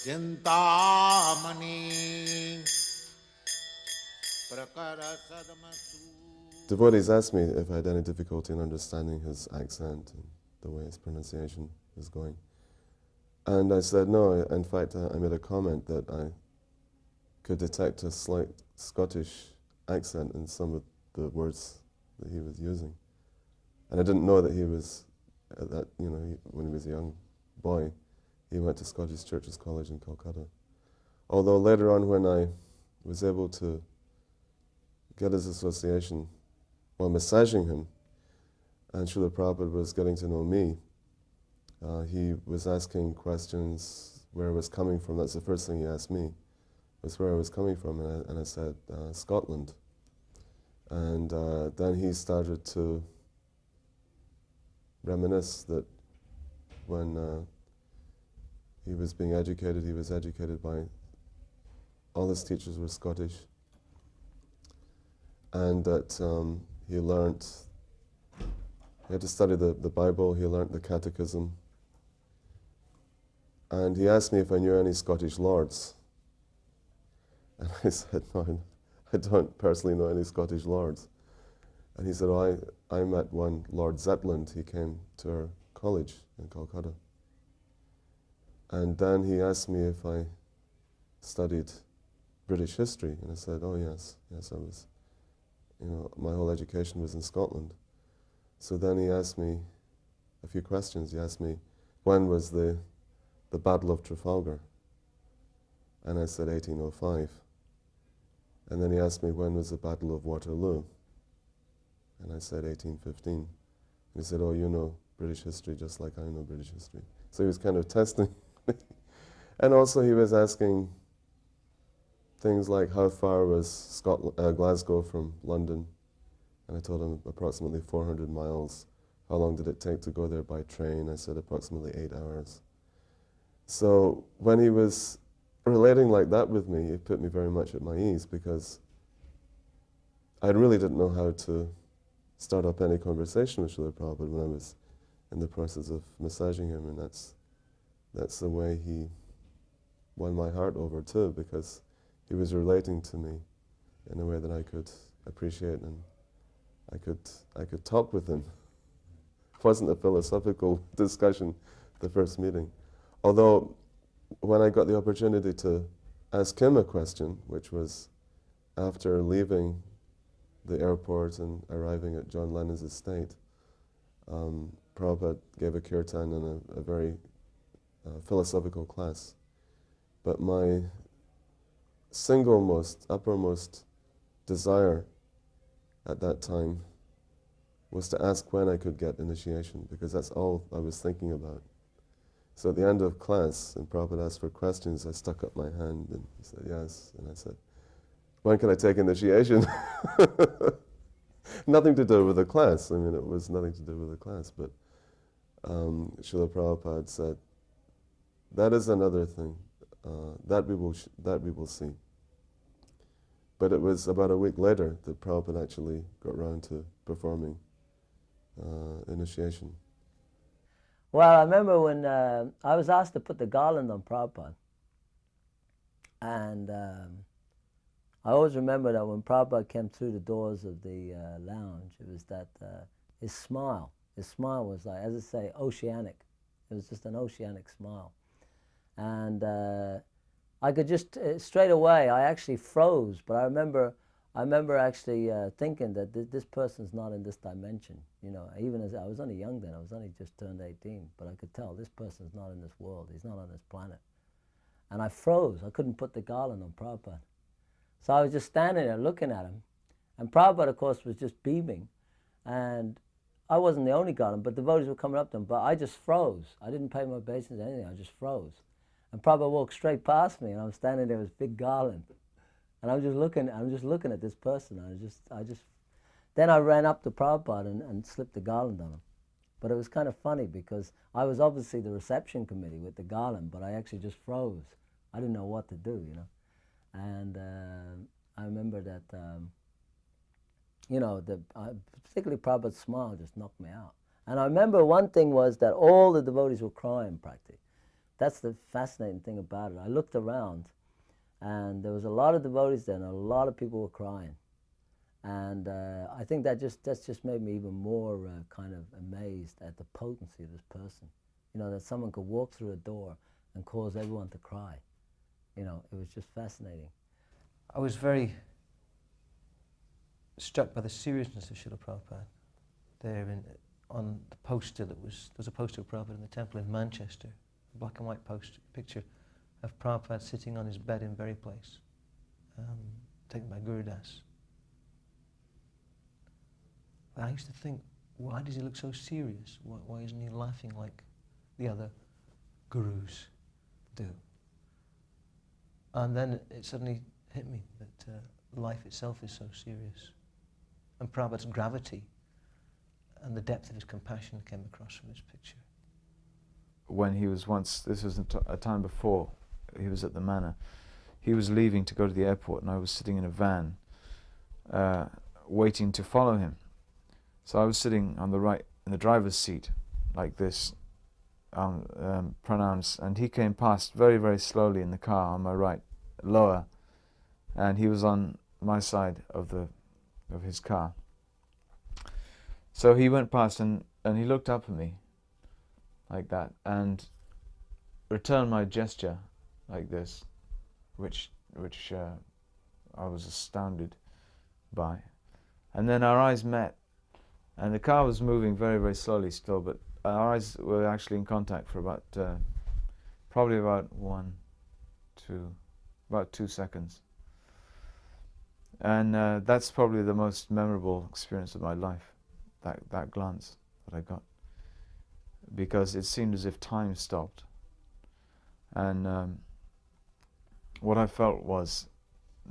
Chintamani Prakara Sadmasu. Devotees asked me if I had any difficulty in understanding his accent and the way his pronunciation was going. And I said no. In fact, I made a comment that I could detect a slight Scottish accent in some of the words that he was using. And I didn't know that he was, when he was a young boy, he went to Scottish Churches College in Calcutta. Although later on, when I was able to get his association while massaging him, and Srila Prabhupada was getting to know me, he was asking questions where I was coming from. That's the first thing he asked me, was where I was coming from, and I said, Scotland. And then he started to reminisce that when he was being educated, he was educated by, all his teachers were Scottish, and that he learnt, he had to study the Bible, he learnt the Catechism, and he asked me if I knew any Scottish lords. And I said, no, I don't personally know any Scottish lords. And he said, oh, I met one, Lord Zetland. He came to our college in Calcutta. And then he asked me if I studied British history. And I said, oh yes, I was. My whole education was in Scotland. So then he asked me a few questions. He asked me, when was the Battle of Trafalgar? And I said 1805. And then he asked me, when was the Battle of Waterloo? And I said 1815. And he said, oh, you know British history just like I know British history. So he was kind of testing me. And also he was asking things like, how far was Glasgow from London? And I told him approximately 400 miles. How long did it take to go there by train? I said approximately 8 hours. So when he was relating like that with me, it put me very much at my ease, because I really didn't know how to start up any conversation with Srila Prabhupada when I was in the process of massaging him, and that's the way he won my heart over too, because he was relating to me in a way that I could appreciate, and I could talk with him. It wasn't a philosophical discussion, the first meeting. Although when I got the opportunity to ask him a question, which was after leaving the airport and arriving at John Lennon's estate, Prabhupada gave a kirtan and a very philosophical class. But my uppermost desire at that time was to ask when I could get initiation, because that's all I was thinking about. So at the end of class, and Prabhupada asked for questions, I stuck up my hand and he said yes, and I said, when can I take initiation? Nothing to do with the class. I mean, it was nothing to do with the class, but Srila Prabhupada said, that is another thing, that we will see. But it was about a week later that Prabhupada actually got around to performing initiation. Well, I remember when I was asked to put the garland on Prabhupada. And I always remember that when Prabhupada came through the doors of the lounge, it was that his smile was like, as I say, oceanic. It was just an oceanic smile. And I could just, straight away, I actually froze, but I remember actually thinking that this person's not in this dimension. Even as I was only young then, I was only just turned 18, but I could tell this person's not in this world. He's not on this planet. And I froze. I couldn't put the garland on Prabhupada. So I was just standing there looking at him. And Prabhupada, of course, was just beaming. And I wasn't the only garland, but devotees were coming up to him. But I just froze. I didn't pay my obeisance to anything. I just froze. And Prabhupada walked straight past me, and I was standing there with this big garland. And I'm just looking at this person. Then I ran up to Prabhupada and slipped the garland on him. But it was kind of funny because I was obviously the reception committee with the garland, but I actually just froze. I didn't know what to do, And I remember that, particularly Prabhupada's smile just knocked me out. And I remember one thing was that all the devotees were crying practically. that's the fascinating thing about it. I looked around, and there was a lot of devotees there, and a lot of people were crying. And I think that's just made me even more kind of amazed at the potency of this person. You know, that someone could walk through a door and cause everyone to cry. You know, it was just fascinating. I was very struck by the seriousness of Srila Prabhupada. There on the poster there was a poster of Prabhupada in the temple in Manchester, a black and white poster, picture of Prabhupada sitting on his bed in very place, taken by Gurudas. I used to think, why does he look so serious? Why isn't he laughing like the other gurus do? And then it suddenly hit me that life itself is so serious. And Prabhupada's gravity and the depth of his compassion came across from this picture. When he was once, this was a time before he was at the manor, he was leaving to go to the airport, and I was sitting in a van waiting to follow him. So I was sitting on the right, in the driver's seat, like this, pranams, and he came past very, very slowly in the car on my right, lower, and he was on my side of his car. So he went past and he looked up at me like that and returned my gesture like this, which I was astounded by. And then our eyes met, and the car was moving very, very slowly still, but our eyes were actually in contact for about probably about 2 seconds. And that's probably the most memorable experience of my life, that glance that I got, because it seemed as if time stopped. And what I felt was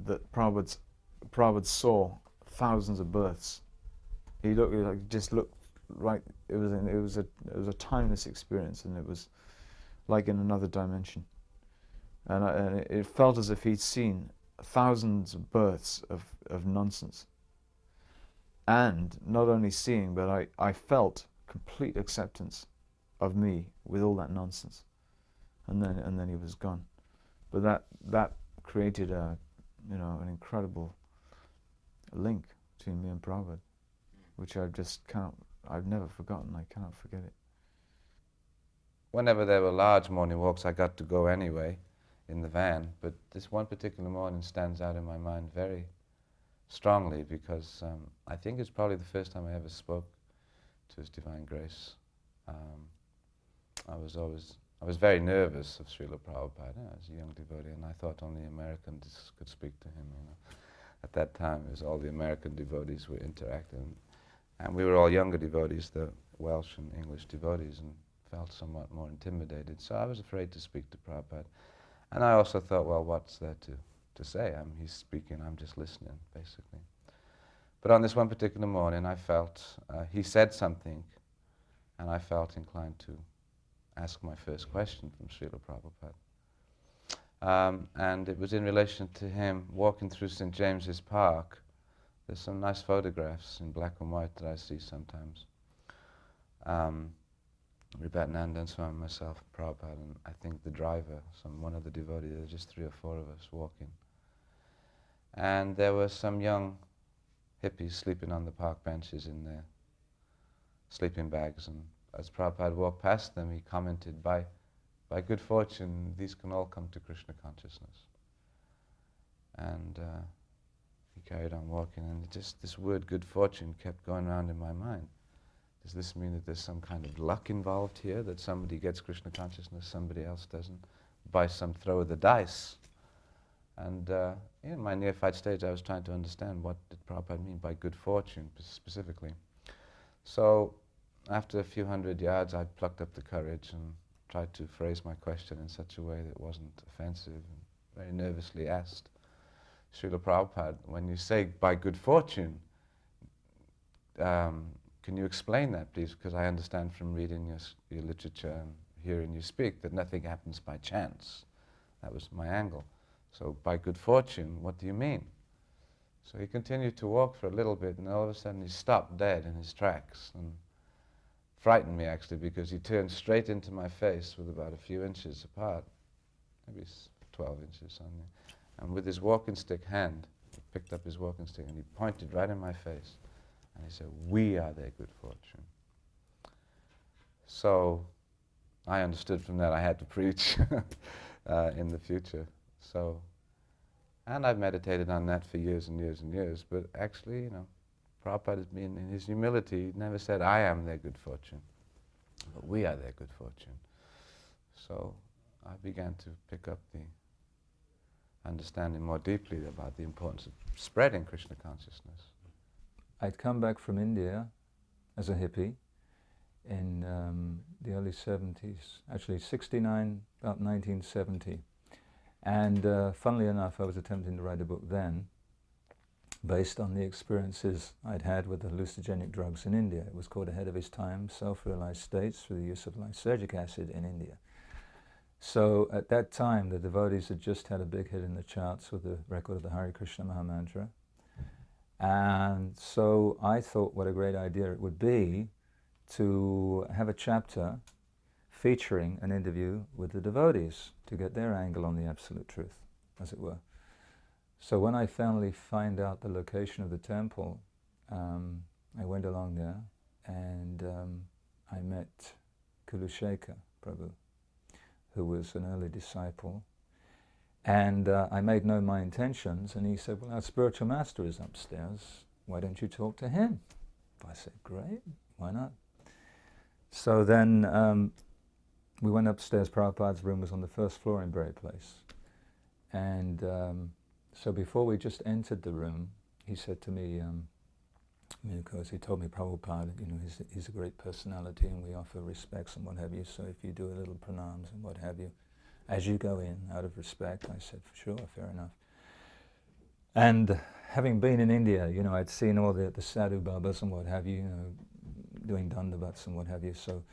that Prabhupada saw thousands of births. He just looked right. It was a timeless experience, and it was like in another dimension. And it felt as if he'd seen thousands of births of nonsense. And not only seeing, but I felt complete acceptance of me with all that nonsense. And then he was gone. But that created an incredible link between me and Prabhupada, which I've never forgotten. I cannot forget it. Whenever there were large morning walks, I got to go anyway in the van, but this one particular morning stands out in my mind very strongly because I think it's probably the first time I ever spoke to His Divine Grace. I was very nervous of Srila Prabhupada as a young devotee, and I thought only Americans could speak to him. You know, at that time, it was all the American devotees were interacting, and we were all younger devotees, the Welsh and English devotees, and felt somewhat more intimidated. So I was afraid to speak to Prabhupada, and I also thought, well, what's there to say? He's speaking, I'm just listening, basically. But on this one particular morning, I felt he said something, and I felt inclined to ask my first question from Srila Prabhupada. And it was in relation to him walking through St. James's Park. There's some nice photographs in black and white that I see sometimes. Ribatananda and Swami, myself, Prabhupada, and I think the driver, one of the devotees, there were just 3 or 4 of us walking. And there were some young hippies sleeping on the park benches in their sleeping bags, and as Prabhupada walked past them, he commented, by good fortune, these can all come to Krishna consciousness. And he carried on walking, and just this word good fortune kept going around in my mind. Does this mean that there's some kind of luck involved here, that somebody gets Krishna consciousness, somebody else doesn't, by some throw of the dice? And in my neophyte stage, I was trying to understand what did Prabhupada mean by good fortune specifically. So after a few hundred yards, I plucked up the courage and tried to phrase my question in such a way that wasn't offensive, and very nervously asked Srila Prabhupada, when you say by good fortune, can you explain that, please? Because I understand from reading your literature and hearing you speak that nothing happens by chance. That was my angle. So by good fortune, what do you mean? So he continued to walk for a little bit, and all of a sudden he stopped dead in his tracks and frightened me actually, because he turned straight into my face with about a few inches apart, maybe 12 inches something, and with his walking stick hand, he picked up his walking stick and he pointed right in my face, and he said, "We are their good fortune." So I understood from that I had to preach in the future. So, and I've meditated on that for years and years and years, but actually, you know, Prabhupada has been, in his humility, never said, "I am their good fortune," but "we are their good fortune." So I began to pick up the understanding more deeply about the importance of spreading Krishna consciousness. I'd come back from India as a hippie in the early 70s, actually 69, about 1970. And funnily enough, I was attempting to write a book then based on the experiences I'd had with the hallucinogenic drugs in India. It was called Ahead of His Time, Self-Realized States Through the Use of Lysergic Acid in India. So at that time, the devotees had just had a big hit in the charts with the record of the Hare Krishna Mahamantra. And so I thought what a great idea it would be to have a chapter featuring an interview with the devotees to get their angle on the absolute truth, as it were. So when I finally found out the location of the temple, I went along there and I met Kulushekar Prabhu, who was an early disciple. And I made known my intentions, and he said, "Well, our spiritual master is upstairs. Why don't you talk to him?" I said, "Great, why not?" So then we went upstairs. Prabhupada's room was on the first floor in Bray Place. And so before we just entered the room, he said to me, because he told me Prabhupada, you know, he's a great personality and we offer respects and what have you, so if you do a little pranams and what have you, as you go in, out of respect. I said, "For sure, fair enough." And having been in India, you know, I'd seen all the sadhu babas and what have you, doing dandavats and what have you. So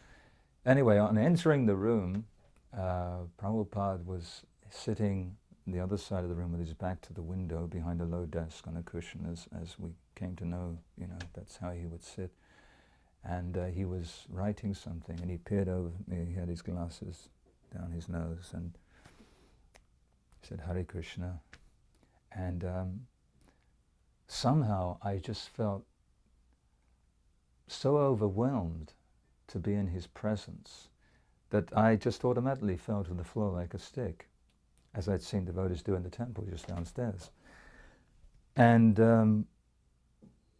anyway, on entering the room, Prabhupada was sitting on the other side of the room with his back to the window behind a low desk on a cushion, as we came to know, you know, that's how he would sit. And he was writing something, and he peered over me. He had his glasses down his nose, and he said, "Hare Krishna." And somehow I just felt so overwhelmed to be in his presence that I just automatically fell to the floor like a stick, as I'd seen devotees do in the temple just downstairs. And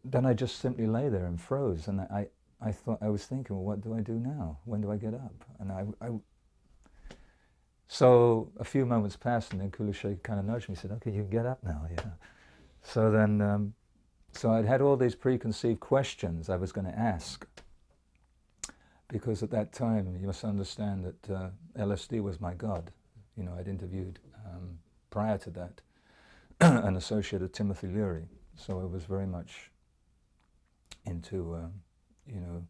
then I just simply lay there and froze, and I was thinking, well, what do I do now? When do I get up? And so a few moments passed, and then Kulushekar kind of nudged me. He said, "Okay, you can get up now." Yeah. So then, so I'd had all these preconceived questions I was going to ask, because at that time, you must understand that LSD was my god. You know, I'd interviewed prior to that an associate of Timothy Leary, so I was very much into, you know,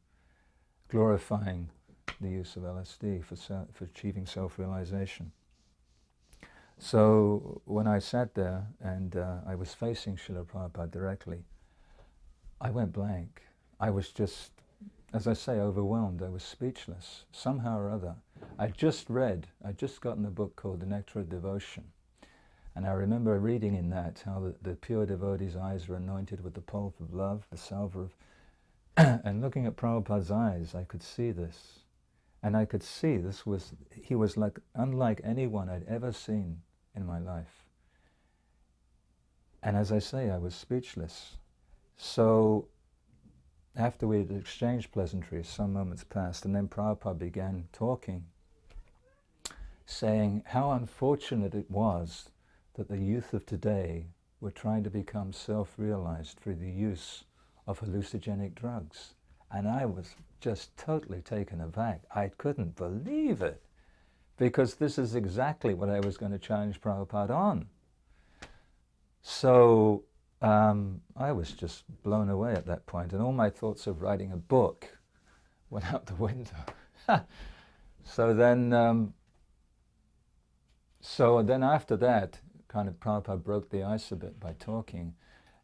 glorifying the use of LSD for achieving self-realization. So when I sat there and I was facing Srila Prabhupada directly, I went blank. I was just, as I say, overwhelmed. I was speechless. Somehow or other, I'd just gotten a book called The Nectar of Devotion. And I remember reading in that how the pure devotee's eyes are anointed with the pulp of love, the salve of, and looking at Prabhupada's eyes, I could see this. And I could see he was like unlike anyone I'd ever seen in my life. And as I say, I was speechless. So after we had exchanged pleasantries, some moments passed, and then Prabhupada began talking, saying how unfortunate it was that the youth of today were trying to become self-realized through the use of hallucinogenic drugs. And I was just totally taken aback. I couldn't believe it, because this is exactly what I was going to challenge Prabhupada on. So I was just blown away at that point, and all my thoughts of writing a book went out the window. So then after that, kind of Prabhupada broke the ice a bit by talking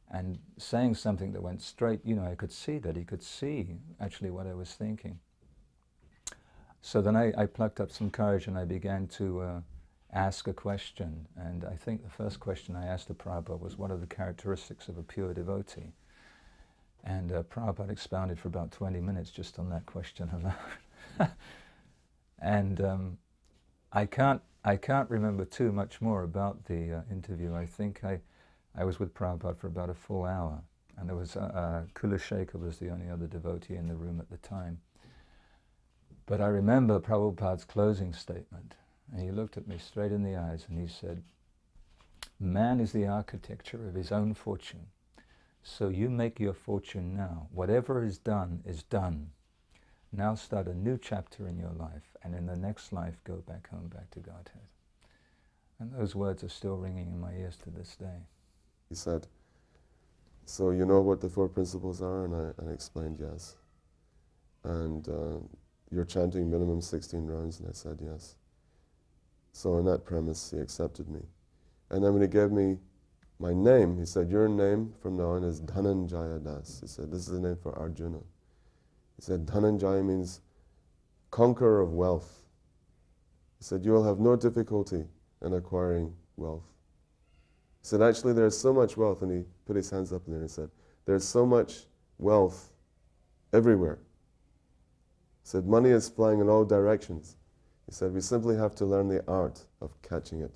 and saying something that went straight, you know, I could see that he could see actually what I was thinking. So then I plucked up some courage and I began to ask a question. And I think the first question I asked of Prabhupada was, what are the characteristics of a pure devotee? And Prabhupada expounded for about 20 minutes just on that question alone. And I can't remember too much more about the interview. I think I was with Prabhupada for about a full hour, and there was Kulashekar was the only other devotee in the room at the time. But I remember Prabhupada's closing statement, and he looked at me straight in the eyes and he said, "Man is the architecture of his own fortune. So you make your fortune now. Whatever is done is done. Now start a new chapter in your life, and in the next life go back home, back to Godhead." And those words are still ringing in my ears to this day. He said, "So you know what the four principles are?" And I explained yes. And you're chanting minimum 16 rounds, and I said yes. So on that premise, he accepted me. And then when he gave me my name, he said, "Your name from now on is Dhananjaya Das." He said, "This is the name for Arjuna." He said, "Dhananjaya means conqueror of wealth." He said, "You will have no difficulty in acquiring wealth." He said, "Actually, there's so much wealth," and he put his hands up in there and he said, "There's so much wealth everywhere." He said, "Money is flying in all directions." He said, "We simply have to learn the art of catching it."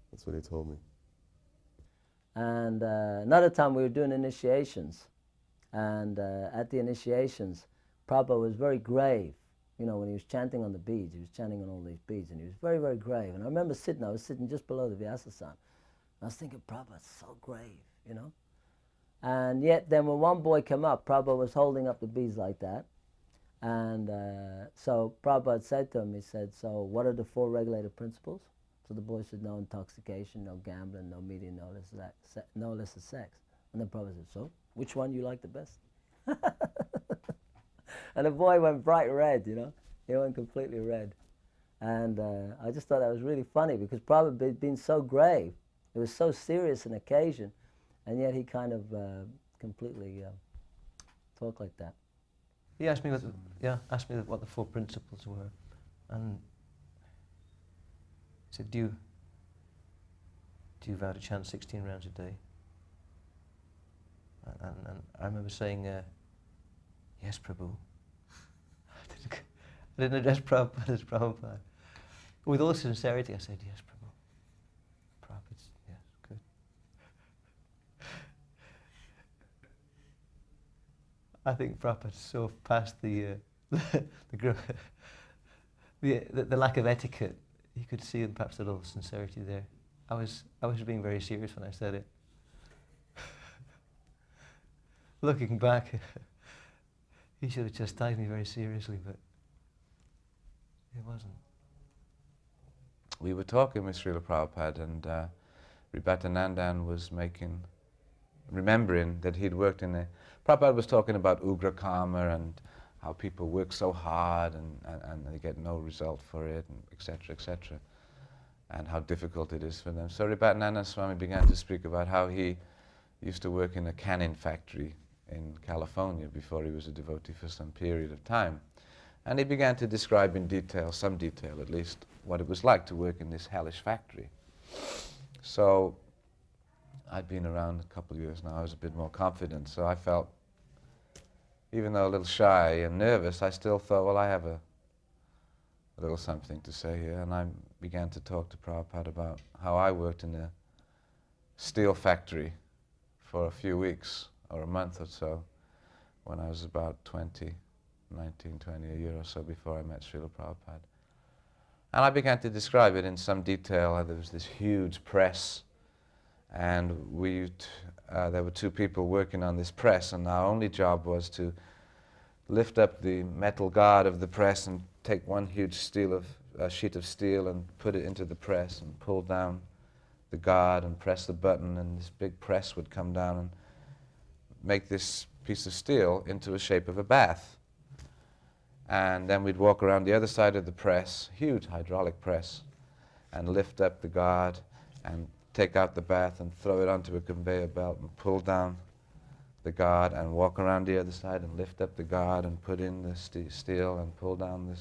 That's what he told me. And another time we were doing initiations, and at the initiations, Prabhupada was very grave. You know, when he was chanting on the beads, he was chanting on all these beads, and he was very, very grave. And I remember I was sitting just below the Vyasa-san. I was thinking, Prabhupada's so grave, you know. And yet then when one boy came up, Prabhupada was holding up the beads like that. And so Prabhupada said to him, he said, "So what are the four regulative principles?" So the boy said, "No intoxication, no gambling, no meeting, no illicit sex." And then Prabhupada said, "So which one you like the best?" And the boy went bright red, you know. He went completely red. And I just thought that was really funny because Prabhupada had been so grave. It was so serious an occasion, and yet he kind of completely talked like that. He asked me what the four principles were, and he said, "Do you vow to chant 16 rounds a day?" And I remember saying, "Yes, Prabhu." I didn't address Prabhupada as Prabhupada. With all sincerity, I said, "Yes, Prabhu." Prabhupada, yes, good. I think Prabhupada so past the lack of etiquette. You could see perhaps a little sincerity there. I was being very serious when I said it. Looking back, he should have chastised me very seriously, but it wasn't. We were talking with Srila Prabhupada, and Nandan was remembering that he'd worked in Prabhupada was talking about Ugra Karma and how people work so hard and they get no result for it, and etc., and how difficult it is for them. So Nandan Swami began to speak about how he used to work in a canning factory in California before he was a devotee for some period of time. And he began to describe in detail, some detail at least, what it was like to work in this hellish factory. So I'd been around a couple of years now, I was a bit more confident, so I felt, even though a little shy and nervous, I still thought, well, I have a little something to say here, and I began to talk to Prabhupada about how I worked in a steel factory for a few weeks or a month or so when I was about 19, 20, a year or so before I met Srila Prabhupada. And I began to describe it in some detail. There was this huge press, and there were two people working on this press, and our only job was to lift up the metal guard of the press and take one huge sheet of steel and put it into the press and pull down the guard and press the button, and this big press would come down and make this piece of steel into a shape of a bath. And then we'd walk around the other side of the press, huge hydraulic press, and lift up the guard and take out the bath and throw it onto a conveyor belt and pull down the guard and walk around the other side and lift up the guard and put in the steel and pull down the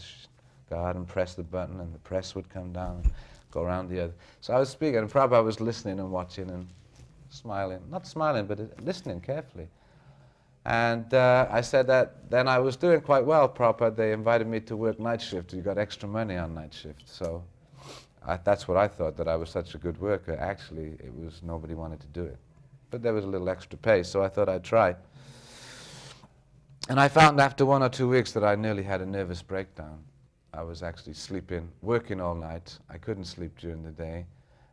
guard and press the button, and the press would come down and go around the other. So I was speaking, and Prabhupada was listening and watching and smiling. Not smiling, but listening carefully. And I said that then I was doing quite well, Prabhupada. They invited me to work night shift. You got extra money on night shift. So that's what I thought, that I was such a good worker. Actually, it was nobody wanted to do it. But there was a little extra pay, so I thought I'd try. And I found after 1 or 2 weeks that I nearly had a nervous breakdown. I was actually sleeping, working all night. I couldn't sleep during the day.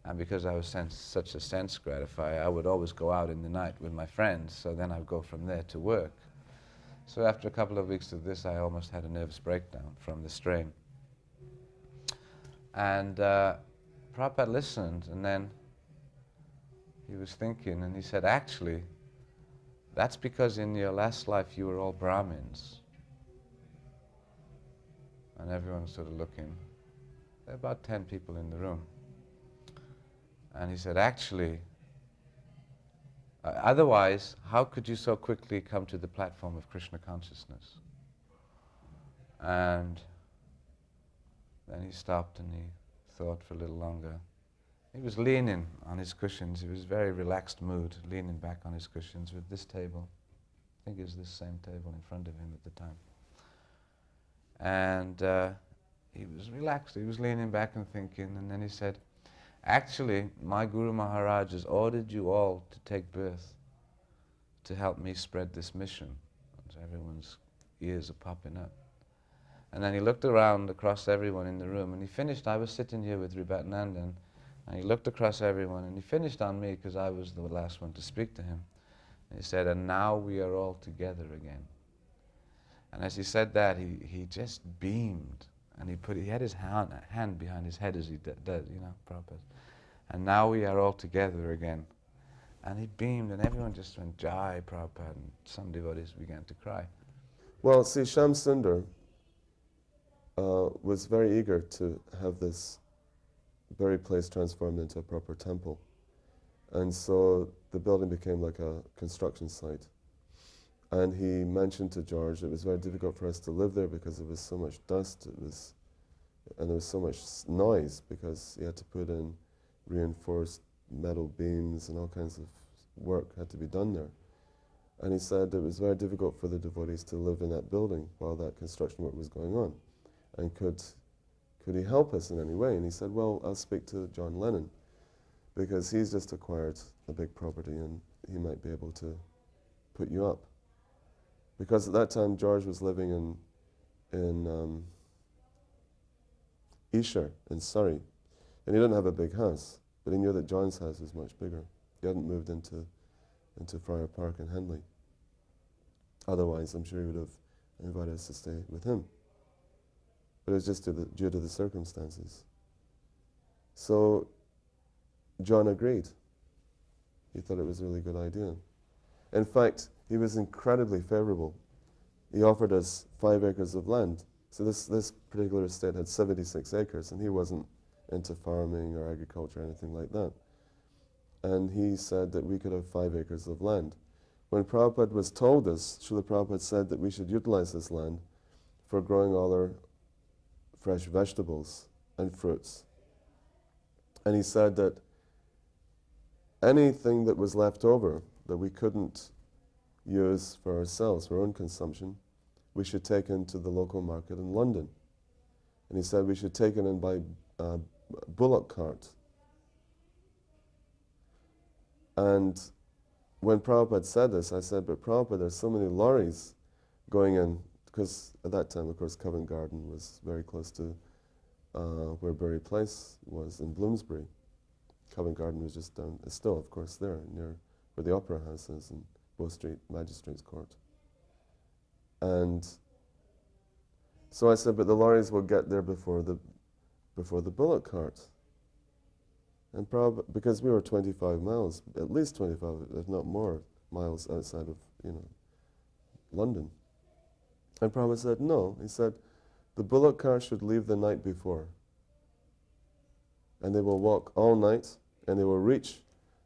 And because I was such a sense gratifier, I would always go out in the night with my friends, so then I'd go from there to work. So after a couple of weeks of this, I almost had a nervous breakdown from the strain. And Prabhupada listened, and then he was thinking, and he said, actually, that's because in your last life you were all Brahmins. And everyone's sort of looking. There are about 10 people in the room. And he said, actually, otherwise, how could you so quickly come to the platform of Krishna consciousness? And then he stopped and he thought for a little longer. He was leaning on his cushions. He was very relaxed mood, leaning back on his cushions with this table. I think it was this same table in front of him at the time. And he was relaxed. He was leaning back and thinking. And then he said, actually, my Guru Maharaj has ordered you all to take birth to help me spread this mission. And so everyone's ears are popping up. And then he looked around across everyone in the room, and he finished. I was sitting here with Ribatanandan, and he looked across everyone, and he finished on me because I was the last one to speak to him. And he said, and now we are all together again. And as he said that, he just beamed, and he had his hand behind his head as he did, you know, Prabhupada. And now we are all together again. And he beamed, and everyone just went, Jai Prabhupada, and some devotees began to cry. Well, see, Shyam Sundar was very eager to have this very place transformed into a proper temple. And so the building became like a construction site. And he mentioned to George it was very difficult for us to live there because there was so much dust, and there was so much noise because he had to put in reinforced metal beams and all kinds of work had to be done there. And he said it was very difficult for the devotees to live in that building while that construction work was going on. And could he help us in any way? And he said, well, I'll speak to John Lennon because he's just acquired a big property and he might be able to put you up. Because at that time, George was living in Esher, in Surrey. And he didn't have a big house, but he knew that John's house was much bigger. He hadn't moved into Friar Park in Henley. Otherwise, I'm sure he would have invited us to stay with him. But it was just due to the circumstances. So John agreed. He thought it was a really good idea. In fact, he was incredibly favorable. He offered us 5 acres of land. So this particular estate had 76 acres, and he wasn't into farming or agriculture or anything like that. And he said that we could have 5 acres of land. When Prabhupada was told this, Srila Prabhupada said that we should utilize this land for growing all our fresh vegetables and fruits. And he said that anything that was left over that we couldn't use for ourselves, for our own consumption, we should take into the local market in London. And he said we should take it in by bullock cart. And when Prabhupada said this, I said, but Prabhupada, there's so many lorries going in, because at that time, of course, Covent Garden was very close to where Bury Place was in Bloomsbury. Covent Garden was just down, it's still, of course, there, near where the Opera House is in Bow Street Magistrates Court. And so I said, but the lorries will get there before the bullock cart. And because we were 25 miles, at least 25, if not more, miles outside of, London. And Prabhupada said, no. He said, the bullock cart should leave the night before. And they will walk all night, and they will reach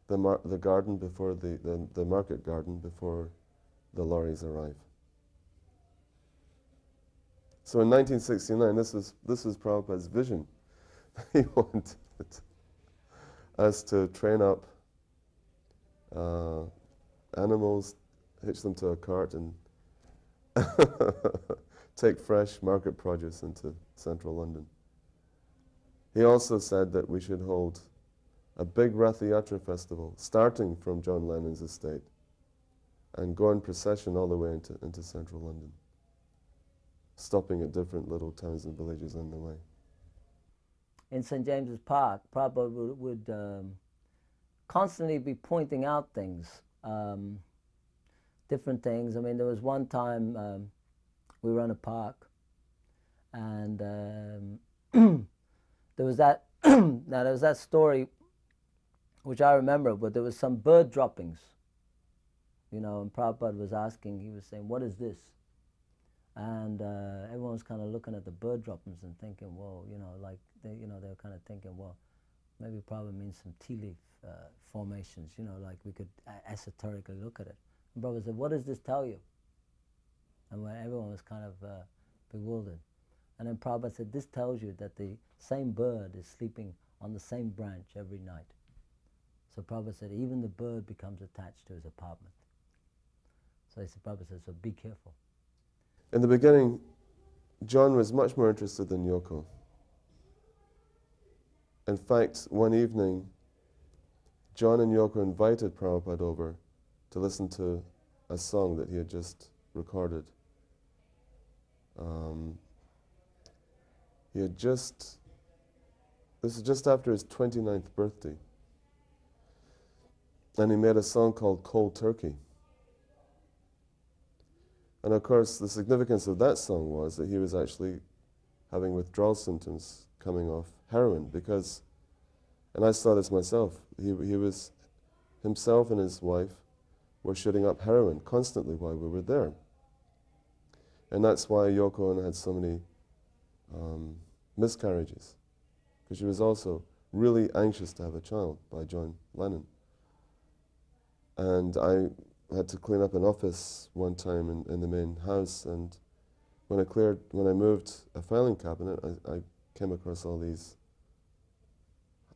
the garden before the market garden before the lorries arrive. So in 1969, this was Prabhupada's vision. He wanted us to train up animals, hitch them to a cart, and take fresh market produce into central London. He also said that we should hold a big Yatra festival, starting from John Lennon's estate, and go in procession all the way into central London, stopping at different little towns and villages on the way. In St. James's Park, Prabhupada would constantly be pointing out things, different things. I mean, there was one time we were in a park, and there was that now there was that story which I remember, but there was some bird droppings, you know, and Prabhupada was asking, he was saying, what is this? And everyone was kind of looking at the bird droppings and thinking, well, you know, like, they were kind of thinking, well, maybe Prabhupada means some tea leaf formations, you know, like we could esoterically look at it. And Prabhupada said, what does this tell you? And everyone was kind of bewildered. And then Prabhupada said, this tells you that the same bird is sleeping on the same branch every night. So Prabhupada said, even the bird becomes attached to his apartment. So Prabhupada said, so be careful. In the beginning, John was much more interested than Yoko. In fact, one evening, John and Yoko invited Prabhupada over to listen to a song that he had just recorded. This was just after his 29th birthday. And he made a song called Cold Turkey. And of course, the significance of that song was that he was actually having withdrawal symptoms coming off heroin, because, and I saw this myself, he was, himself and his wife were shooting up heroin constantly while we were there. And that's why Yoko Ono had so many miscarriages, because she was also really anxious to have a child by John Lennon. And I had to clean up an office one time in the main house, and when I moved a filing cabinet, I came across all these,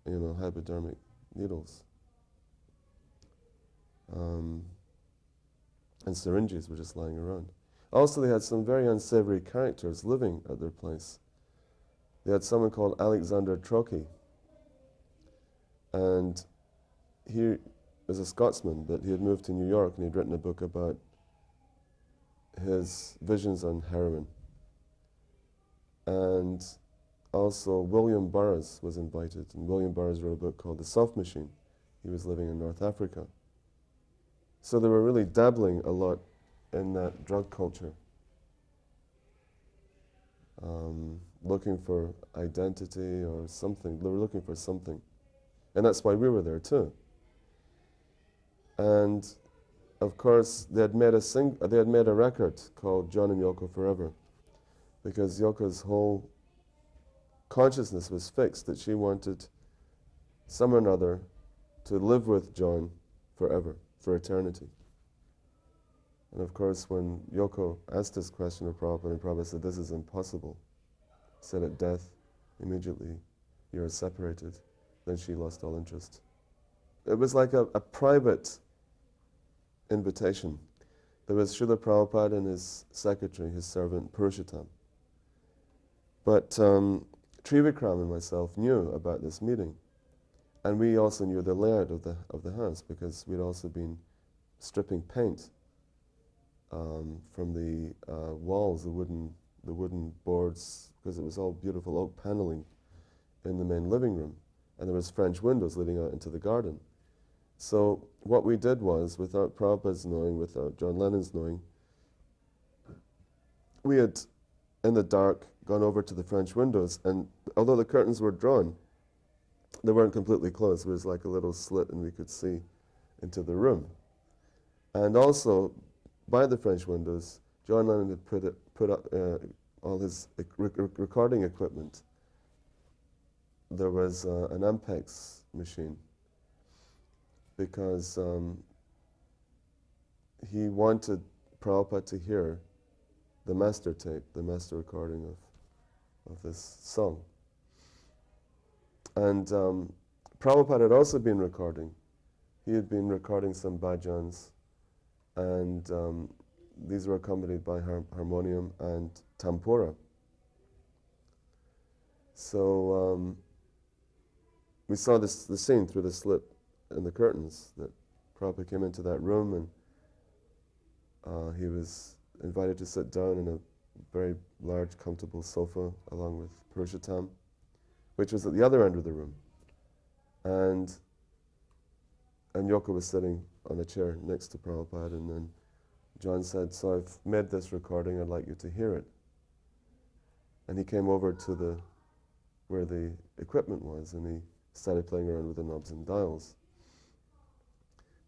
you know, hypodermic needles. And syringes were just lying around. Also, they had some very unsavory characters living at their place. They had someone called Alexander Trocky, and he was a Scotsman, but he had moved to New York and he'd written a book about his visions on heroin. And also William Burroughs was invited, and William Burroughs wrote a book called The Soft Machine. He was living in North Africa. So they were really dabbling a lot in that drug culture, looking for identity or something. They were looking for something. And that's why we were there too. And of course, they had made a record called John and Yoko Forever, because Yoko's whole consciousness was fixed that she wanted some or another to live with John forever, for eternity. And of course, when Yoko asked this question of Prabhupada, and Prabhupada said, this is impossible, said at death, immediately, you are separated, then she lost all interest. It was like a private invitation. There was Srila Prabhupada and his secretary, his servant, Purushottam. But Trivikram and myself knew about this meeting. And we also knew the layout of the house, because we'd also been stripping paint from the walls, the wooden boards, because it was all beautiful oak paneling in the main living room. And there was French windows leading out into the garden. So what we did was, without Prabhupada's knowing, without John Lennon's knowing, we had, in the dark, gone over to the French windows, and although the curtains were drawn, they weren't completely closed. There was like a little slit and we could see into the room. And also, by the French windows, John Lennon had put up all his recording equipment. There was an Ampex machine, because he wanted Prabhupada to hear the master tape, the master recording of this song. And Prabhupada had also been recording. He had been recording some bhajans, and these were accompanied by harmonium and tampura. So we saw the scene through the slit in the curtains, that Prabhupada came into that room, and he was invited to sit down in a very large, comfortable sofa along with Purushottam, which was at the other end of the room. And Yoko was sitting on a chair next to Prabhupada, and then John said, "So I've made this recording, I'd like you to hear it." And he came over to where the equipment was, and he started playing around with the knobs and dials.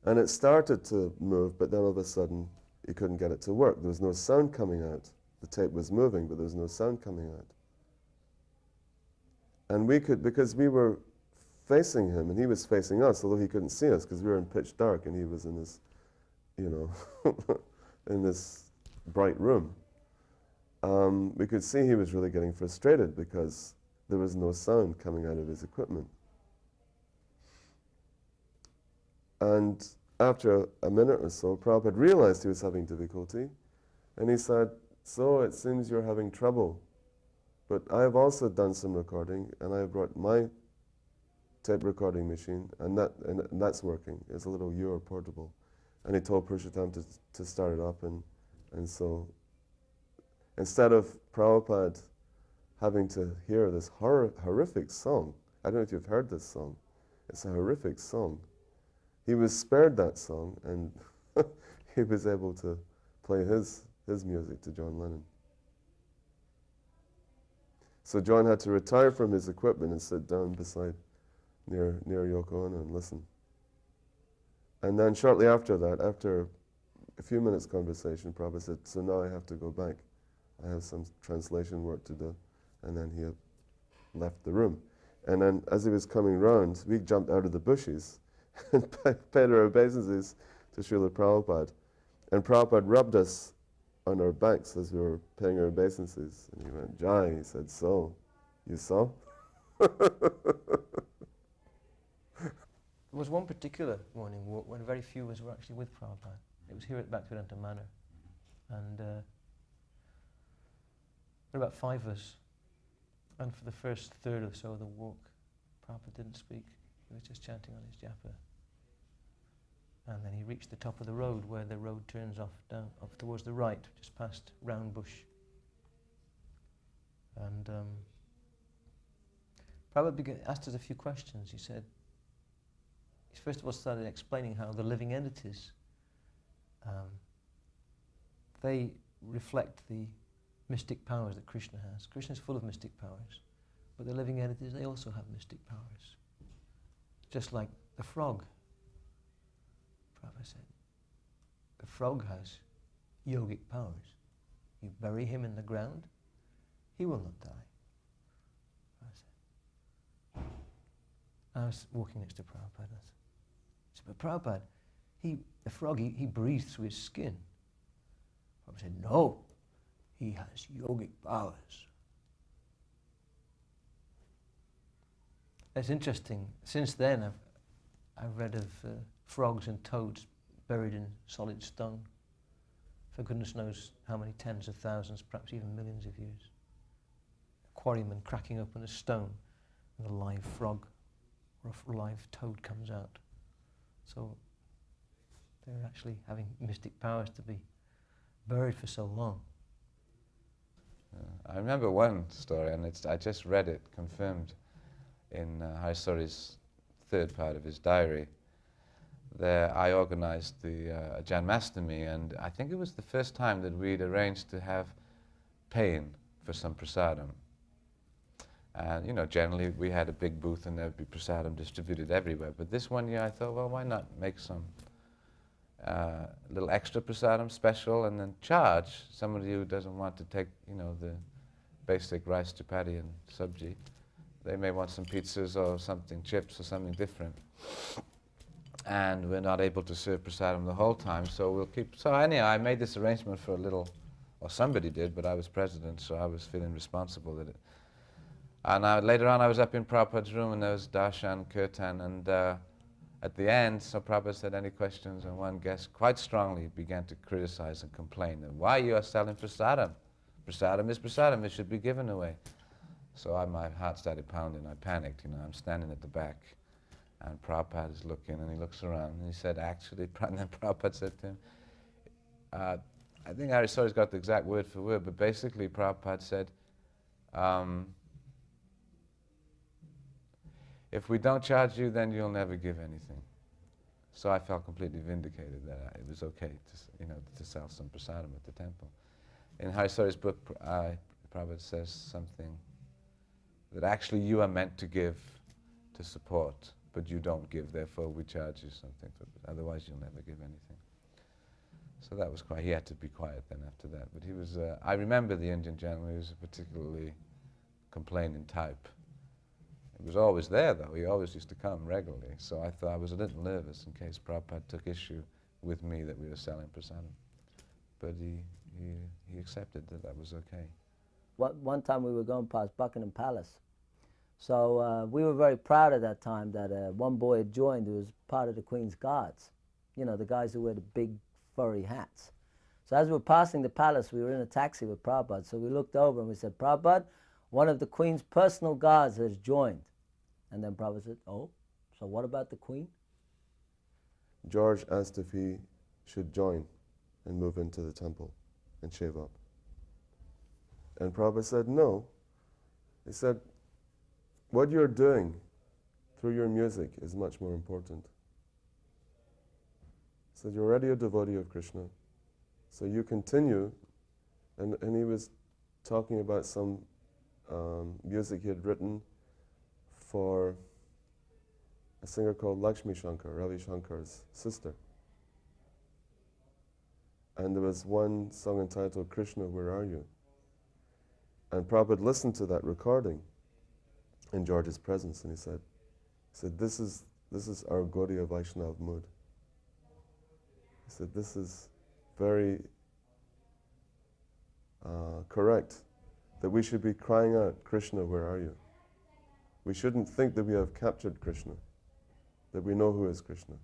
And it started to move, but then all of a sudden, he couldn't get it to work. There was no sound coming out. The tape was moving, but there was no sound coming out. And we could, because we were facing him, and he was facing us, although he couldn't see us, because we were in pitch dark, and he was in this, in this bright room. We could see he was really getting frustrated, because there was no sound coming out of his equipment. And after a minute or so, Prabhupada realized he was having difficulty, and he said, "So it seems you're having trouble, but I have also done some recording, and I have brought my tape recording machine, and that's working. It's a little Euro portable." And he told Purushottam to start it up, and so instead of Prabhupada having to hear this horrific song, I don't know if you've heard this song, it's a horrific song, he was spared that song, and he was able to play his music to John Lennon. So John had to retire from his equipment and sit down near Yoko Ono and listen. And then shortly after that, after a few minutes conversation, Prabhupada said, "So now I have to go back. I have some translation work to do." And then he had left the room. And then as he was coming round, we jumped out of the bushes and paid our obeisances to Srila Prabhupada. And Prabhupada rubbed us on our backs as we were paying our obeisances. And he went, "Jai," he said, "So, you saw?" There was one particular morning when very few of us were actually with Prabhupada. It was here at Bhaktivedanta Manor. And there were about 5 of us. And for the first third or so of the walk, Prabhupada didn't speak. He was just chanting on his japa. And then he reached the top of the road, where the road turns off towards the right, just past Round Bush. And Prabhupada asked us a few questions. He said, he first of all started explaining how the living entities, they reflect the mystic powers that Krishna has. Krishna is full of mystic powers, but the living entities, they also have mystic powers. Just like the frog. Prabhupada said, the frog has yogic powers. You bury him in the ground, he will not die. I was walking next to Prabhupada. I said, "But Prabhupada, the frog, he breathes through his skin." Prabhupada said, "No, he has yogic powers." It's interesting. Since then, I've read of frogs and toads buried in solid stone for goodness knows how many tens of thousands, perhaps even millions of years. A quarryman cracking open a stone, and a live frog or a live toad comes out. So they're actually having mystic powers to be buried for so long. I remember one story, and I just read it confirmed in Harisori's third part of his diary. There I organized the Janmashtami, and I think it was the first time that we'd arranged to have paying for some prasadam. And generally we had a big booth and there'd be prasadam distributed everywhere. But this one year I thought, well, why not make some little extra prasadam special and then charge somebody who doesn't want to take, the basic rice chapati and sabji. They may want some pizzas or something, chips or something different. and we're not able to serve prasadam the whole time, so we'll keep. So anyhow, I made this arrangement for a little, or somebody did, but I was president, so I was feeling responsible that it. And later on, I was up in Prabhupada's room, and there was darshan, kirtan, and at the end, so Prabhupada said, any questions? And one guest quite strongly began to criticize and complain that why you are selling prasadam? Prasadam is prasadam, it should be given away. So my heart started pounding, I panicked, I'm standing at the back. And Prabhupada is looking, and he looks around, and he said, actually, and then Prabhupada said to him, I think Hari's got the exact word for word, but basically Prabhupada said, if we don't charge you, then you'll never give anything. So I felt completely vindicated that it was okay to sell some prasadam at the temple. In Hari's book, Prabhupada says something that actually you are meant to give to support, but you don't give, therefore we charge you something, otherwise you'll never give anything. So that was he had to be quiet then after that. But he was, I remember the Indian gentleman, he was a particularly complaining type. It was always there though, he always used to come regularly, so I thought I was a little nervous in case Prabhupada took issue with me that we were selling prasadam. But he accepted that was okay. One time we were going past Buckingham Palace. So we were very proud at that time that one boy had joined who was part of the Queen's Guards. The guys who wear the big furry hats. So as we were passing the palace, we were in a taxi with Prabhupada. So we looked over and we said, Prabhupada, one of the Queen's personal guards has joined. And then Prabhupada said, oh, so what about the Queen? George asked if he should join and move into the temple and shave up. And Prabhupada said no. He said, what you're doing through your music is much more important. He said, you're already a devotee of Krishna, so you continue. And he was talking about some music he had written for a singer called Lakshmi Shankar, Ravi Shankar's sister. And there was one song entitled Krishna, Where Are You? And Prabhupada listened to that recording in George's presence, and he said, this is our Gaudiya Vaishnava mood. He said, this is very correct, that we should be crying out, Krishna, where are you? We shouldn't think that we have captured Krishna, that we know who is Krishna.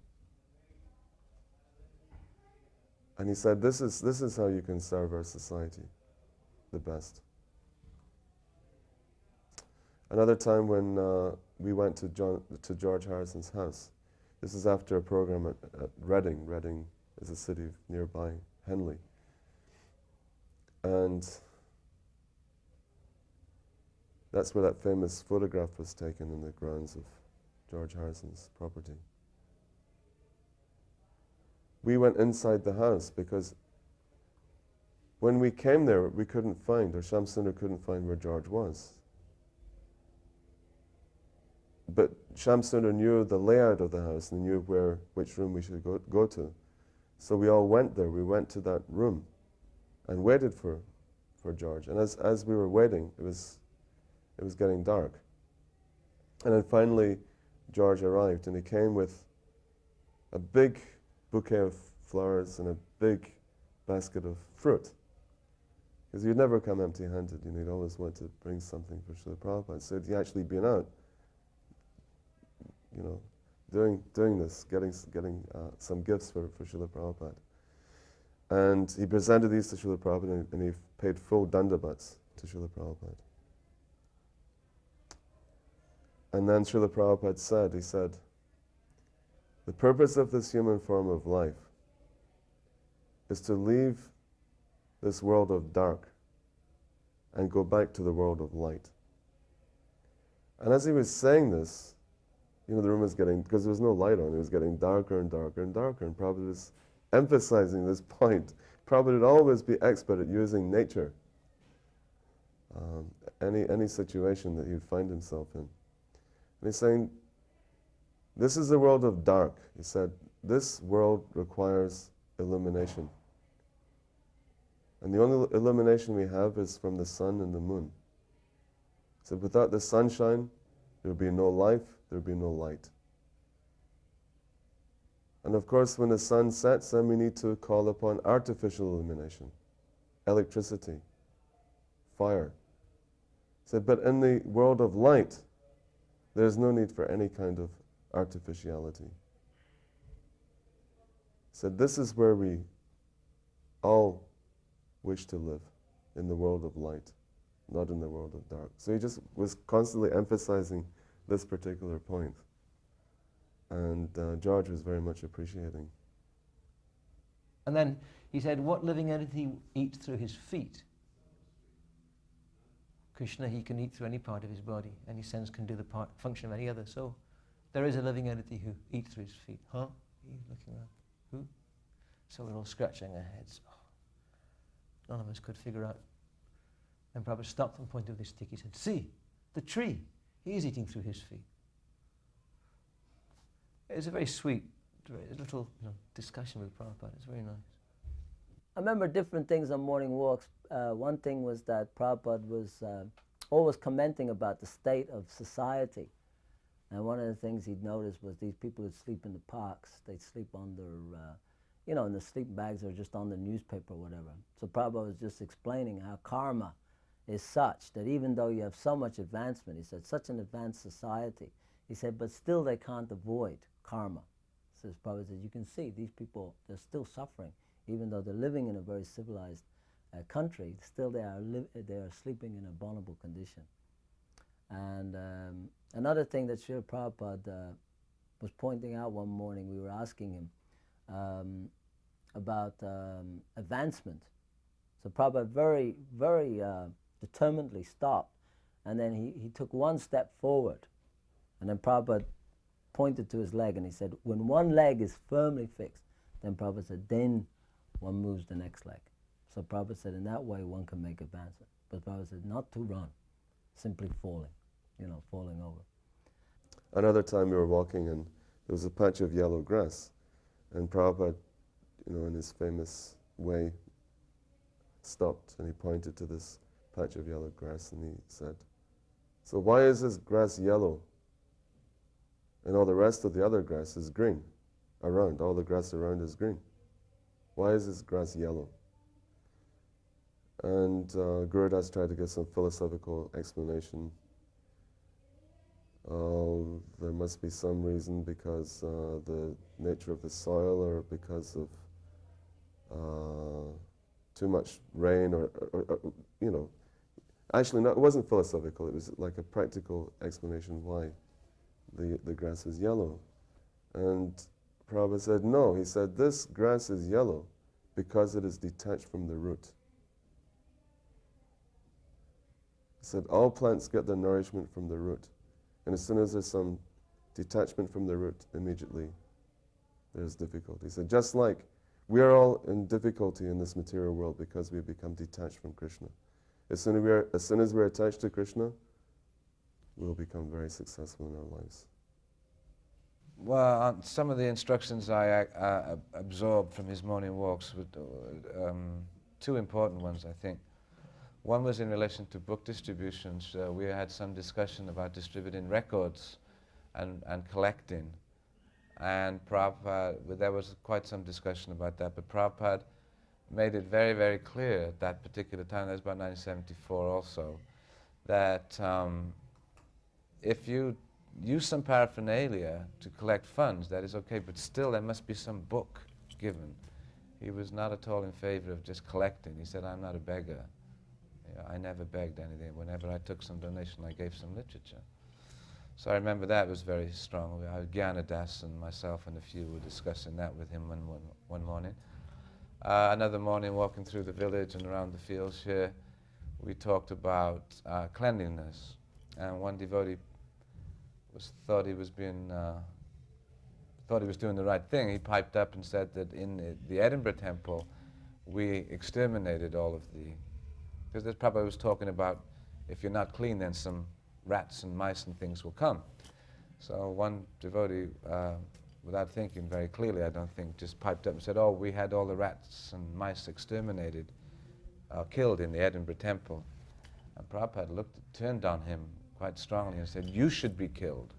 And he said, this is how you can serve our society the best. Another time when we went to George Harrison's house, this is after a program at Reading. Reading is a city nearby, Henley. And that's where that famous photograph was taken in the grounds of George Harrison's property. We went inside the house because when we came there, we couldn't find, or Shamsundar couldn't find where George was. But Shamsundar knew the layout of the house and knew which room we should go to. So we all went there. We went to that room and waited for George. And as we were waiting, it was getting dark. And then finally, George arrived, and he came with a big bouquet of flowers and a big basket of fruit. Because he'd never come empty-handed. He'd always wanted to bring something for Srila Prabhupada. So he'd actually been out, doing this, getting some gifts for Srila Prabhupada. And he presented these to Srila Prabhupada, and he paid full dandavats to Srila Prabhupada. And then Srila Prabhupada he said, the purpose of this human form of life is to leave this world of dark and go back to the world of light. And as he was saying this, the room was getting, because there was no light on, it was getting darker and darker and darker, and Prabhupada was emphasizing this point. Prabhupada would always be expert at using nature, any situation that he would find himself in. And he's saying, this is the world of dark. He said, this world requires illumination. And the only illumination we have is from the sun and the moon. He said, without the sunshine, there would be no life, there would be no light. And of course, when the sun sets, then we need to call upon artificial illumination, electricity, fire. So, but in the world of light, there's no need for any kind of artificiality. So this is where we all wish to live, in the world of light, not in the world of dark. So he just was constantly emphasizing this particular point. And George was very much appreciating. And then he said, what living entity eats through his feet? Krishna, he can eat through any part of his body. Any sense can do the function of any other. So there is a living entity who eats through his feet. Huh? He's looking around. Who? So we're all scratching our heads. Oh. None of us could figure out. And Prabhupada stopped and pointed with his stick. He said, see, the tree. He is eating through his feet. It was a very sweet, little discussion with Prabhupada. It's very nice. I remember different things on morning walks. One thing was that Prabhupada was always commenting about the state of society. And one of the things he'd noticed was these people would sleep in the parks. They'd sleep on their, in the sleeping bags or just on the newspaper or whatever. So Prabhupada was just explaining how karma is such that even though you have so much advancement, he said, such an advanced society, he said, but still they can't avoid karma. So Prabhupada said, you can see these people, they're still suffering. Even though they're living in a very civilized country, still they are sleeping in a vulnerable condition. And another thing that Srila Prabhupada was pointing out one morning, we were asking him about advancement. So Prabhupada very, very determinedly stopped, and then he took one step forward, and then Prabhupada pointed to his leg, and he said, when one leg is firmly fixed, then Prabhupada said, then one moves the next leg. So Prabhupada said, in that way one can make advancement. But Prabhupada said, not to run, simply falling, falling over. Another time we were walking and there was a patch of yellow grass, and Prabhupada, in his famous way, stopped and he pointed to this patch of yellow grass and he said, so why is this grass yellow and all the rest of the other grass is green around? All the grass around is green. Why is this grass yellow? And Gurudas tried to give some philosophical explanation. There must be some reason because the nature of the soil, or because of too much rain, or Actually, no, it wasn't philosophical. It was like a practical explanation why the grass was yellow. And Prabhupada said, no. He said, this grass is yellow because it is detached from the root. He said, all plants get their nourishment from the root. And as soon as there's some detachment from the root, immediately there's difficulty. He said, just like we are all in difficulty in this material world because we become detached from Krishna. As soon as we're attached to Krishna, we'll become very successful in our lives. Well, some of the instructions I absorbed from his morning walks were two important ones, I think. One was in relation to book distributions. We had some discussion about distributing records and collecting. And Prabhupada, there was quite some discussion about that, but Prabhupada made it very, very clear at that particular time, that was about 1974 also, that if you use some paraphernalia to collect funds, that is okay, but still there must be some book given. He was not at all in favor of just collecting. He said, I'm not a beggar. I never begged anything. Whenever I took some donation, I gave some literature. So I remember that was very strong. Gyanadas and myself and a few were discussing that with him one morning. Another morning, walking through the village and around the fields here, we talked about cleanliness. And one devotee thought he was doing the right thing. He piped up and said that in the Edinburgh temple, we exterminated all of the, because as Prabhupada was talking about, if you're not clean, then some rats and mice and things will come. So one devotee, without thinking very clearly, I don't think, just piped up and said, oh, we had all the rats and mice exterminated, killed in the Edinburgh temple. And Prabhupada turned on him quite strongly and said, you should be killed.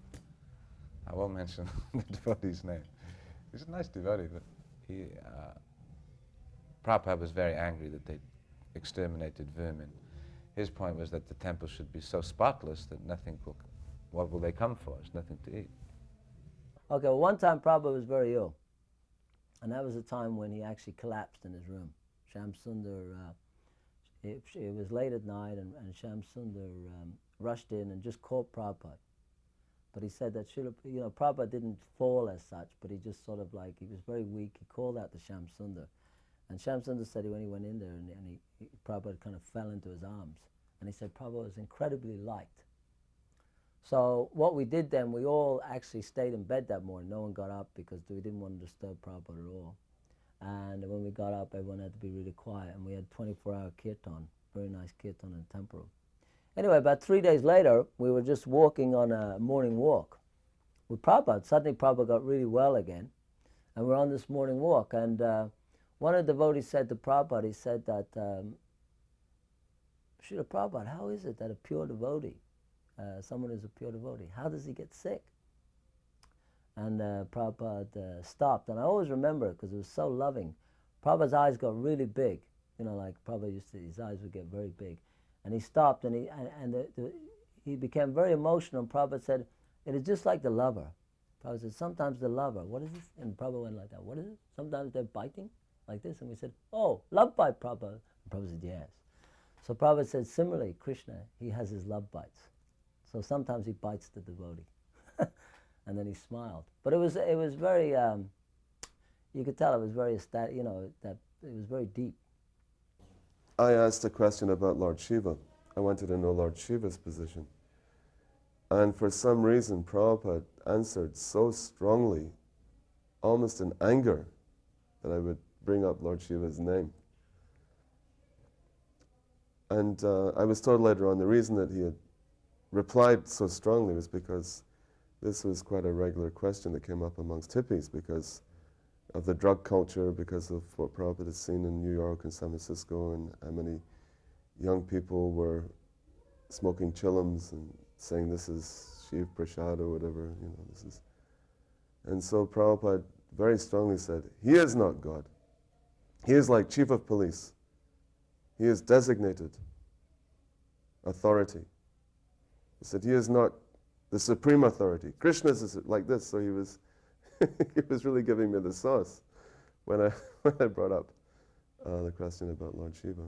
I won't mention the devotee's name. He's a nice devotee, but Prabhupada was very angry that they exterminated vermin. His point was that the temple should be so spotless that what will they come for? There's nothing to eat. Okay, well, one time Prabhupada was very ill, and that was a time when he actually collapsed in his room. Shyam Sundar, it was late at night, and Shyam Sundar rushed in and just caught Prabhupada. But he said that Prabhupada didn't fall as such, but he just sort of like, he was very weak. He called out to Shyam Sundar. And Shyam Sundar said when he went in there, and Prabhupada kind of fell into his arms. And he said Prabhupada was incredibly liked. So what we did then, we all actually stayed in bed that morning. No one got up because we didn't want to disturb Prabhupada at all. And when we got up, everyone had to be really quiet. And we had 24-hour kirtan, very nice kirtan in the temple room. Anyway, about 3 days later, we were just walking on a morning walk with Prabhupada. Suddenly Prabhupada got really well again. And we're on this morning walk. And one of the devotees said to Prabhupada, he said that, Srila Prabhupada, how is it that a pure devotee, someone who's a pure devotee, how does he get sick? And Prabhupada stopped. And I always remember it because it was so loving. Prabhupada's eyes got really big. Like Prabhupada his eyes would get very big. And he stopped and he became very emotional. And Prabhupada said, it is just like the lover. Prabhupada said, sometimes the lover, what is this? And Prabhupada went like that, what is it? Sometimes they're biting like this. And we said, oh, love bite, Prabhupada. And Prabhupada said, yes. So Prabhupada said, similarly, Krishna, he has his love bites. So sometimes he bites the devotee. And then he smiled. But it was very, you could tell it was very ecstatic, that it was very deep. I asked a question about Lord Shiva. I wanted to know Lord Shiva's position. And for some reason, Prabhupada answered so strongly, almost in anger, that I would bring up Lord Shiva's name. And I was told later on the reason that he had replied so strongly was because this was quite a regular question that came up amongst hippies because of the drug culture, because of what Prabhupada had seen in New York and San Francisco, and how many young people were smoking chillums and saying this is Shiv Prasad or whatever, this is. And so Prabhupada very strongly said, he is not God. He is like chief of police. He is designated authority. He said he is not the supreme authority. Krishna is like this, so he was he was really giving me the sauce when I brought up the question about Lord Shiva.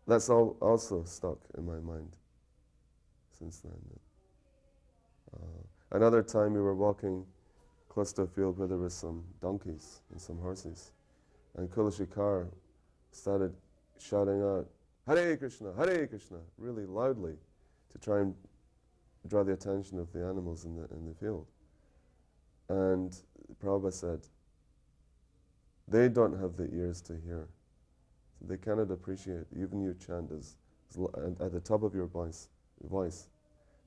That's also stuck in my mind since then. Another time we were walking close to a field where there were some donkeys and some horses, and Kulashikar started shouting out, Hare Krishna, really loudly to try and draw the attention of the animals in the field. And Prabhupada said, they don't have the ears to hear. So they cannot appreciate, even you chant at the top of your voice,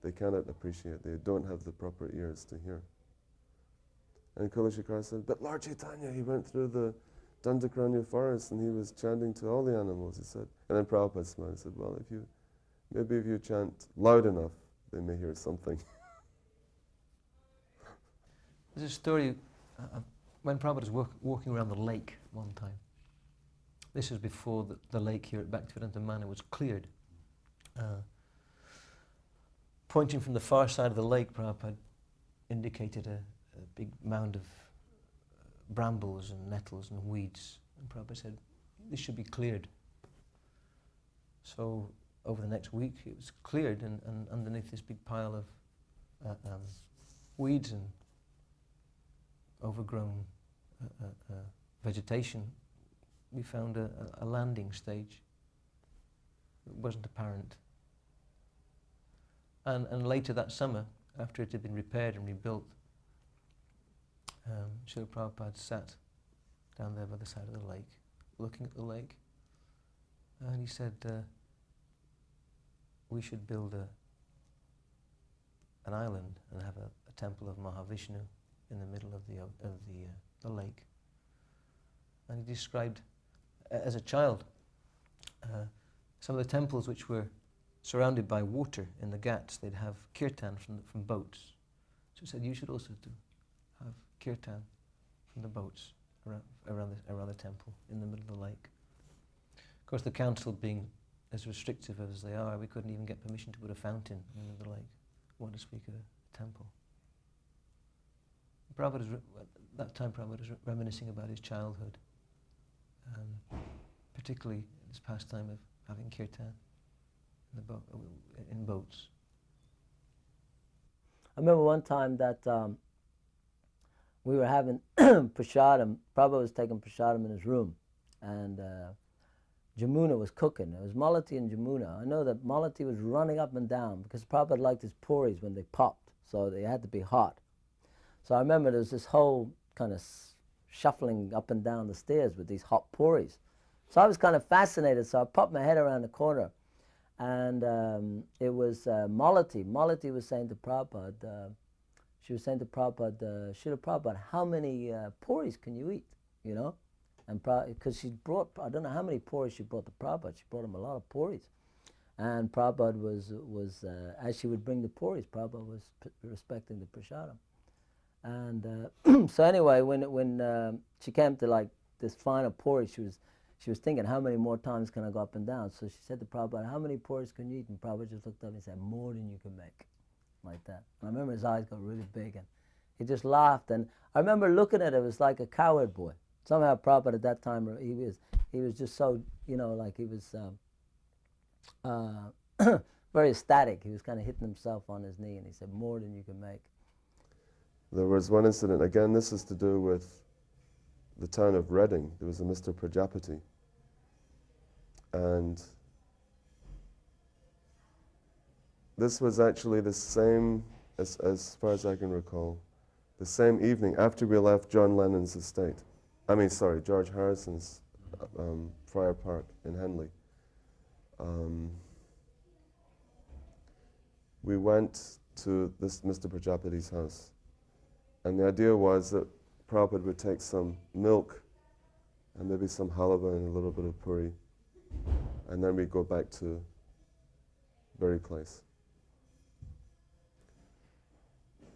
they cannot appreciate, they don't have the proper ears to hear. And Kulashikar said, but Lord Chaitanya, he went through the Dandakaranya forest and he was chanting to all the animals, he said. And then Prabhupada smiled and said, well, maybe if you chant loud enough, they may hear something. There's a story when Prabhupada was walking around the lake one time. This was before the lake here at Bhaktivedanta Manor was cleared. Pointing from the far side of the lake, Prabhupada indicated a big mound of brambles and nettles and weeds. And Prabhupada said, this should be cleared. So over the next week it was cleared, and underneath this big pile of weeds and overgrown vegetation, we found a landing stage. It wasn't apparent. And later that summer, after it had been repaired and rebuilt, Srila Prabhupada sat down there by the side of the lake, looking at the lake, and he said, we should build an island and have a temple of Mahavishnu in the middle of the lake. And he described, as a child, some of the temples which were surrounded by water in the ghats. They'd have kirtan from boats. So he said, you should also have kirtan from the boats around the temple in the middle of the lake. Of course, the council being as restrictive as they are, we couldn't even get permission to put a fountain in the middle of the lake. What to speak of a temple. Prabhupada at that time Prabhupada was reminiscing about his childhood, particularly his pastime of having kirtan in boats. I remember one time that we were having prasadam. Prabhupada was taking prasadam in his room, and Jamuna was cooking. It was Malati and Jamuna. I know that Malati was running up and down because Prabhupada liked his puris when they popped, so they had to be hot. So I remember there was this whole kind of shuffling up and down the stairs with these hot puris. So I was kind of fascinated, so I popped my head around the corner, and it was Malati. Malati was saying to Prabhupada, she was saying to Prabhupada, Srila Prabhupada, how many puris can you eat, you know? And because she brought, I don't know how many puris she brought to Prabhupada, she brought him a lot of puris. And Prabhupada was as she would bring the puris, Prabhupada was respecting the prasadam. And so anyway, when she came to like this final puri, she was thinking, how many more times can I go up and down? So she said to Prabhupada, how many puris can you eat? And Prabhupada just looked up and said, more than you can make, like that. And I remember his eyes got really big, and he just laughed. And I remember looking at it, it was like a coward boy. Somehow Prabhupada at that time, he was just so, you know, like he was very ecstatic. He was kind of hitting himself on his knee, and he said, more than you can make. There was one incident, again this is to do with the town of Reading. There was a Mr. Prajapati, and this was actually the same, as far as I can recall, the same evening after we left John Lennon's estate. George Harrison's Friar Park in Henley. We went to this Mr. Prajapati's house, and the idea was that Prabhupada would take some milk and maybe some halava and a little bit of puri, and then we'd go back to Berry Place.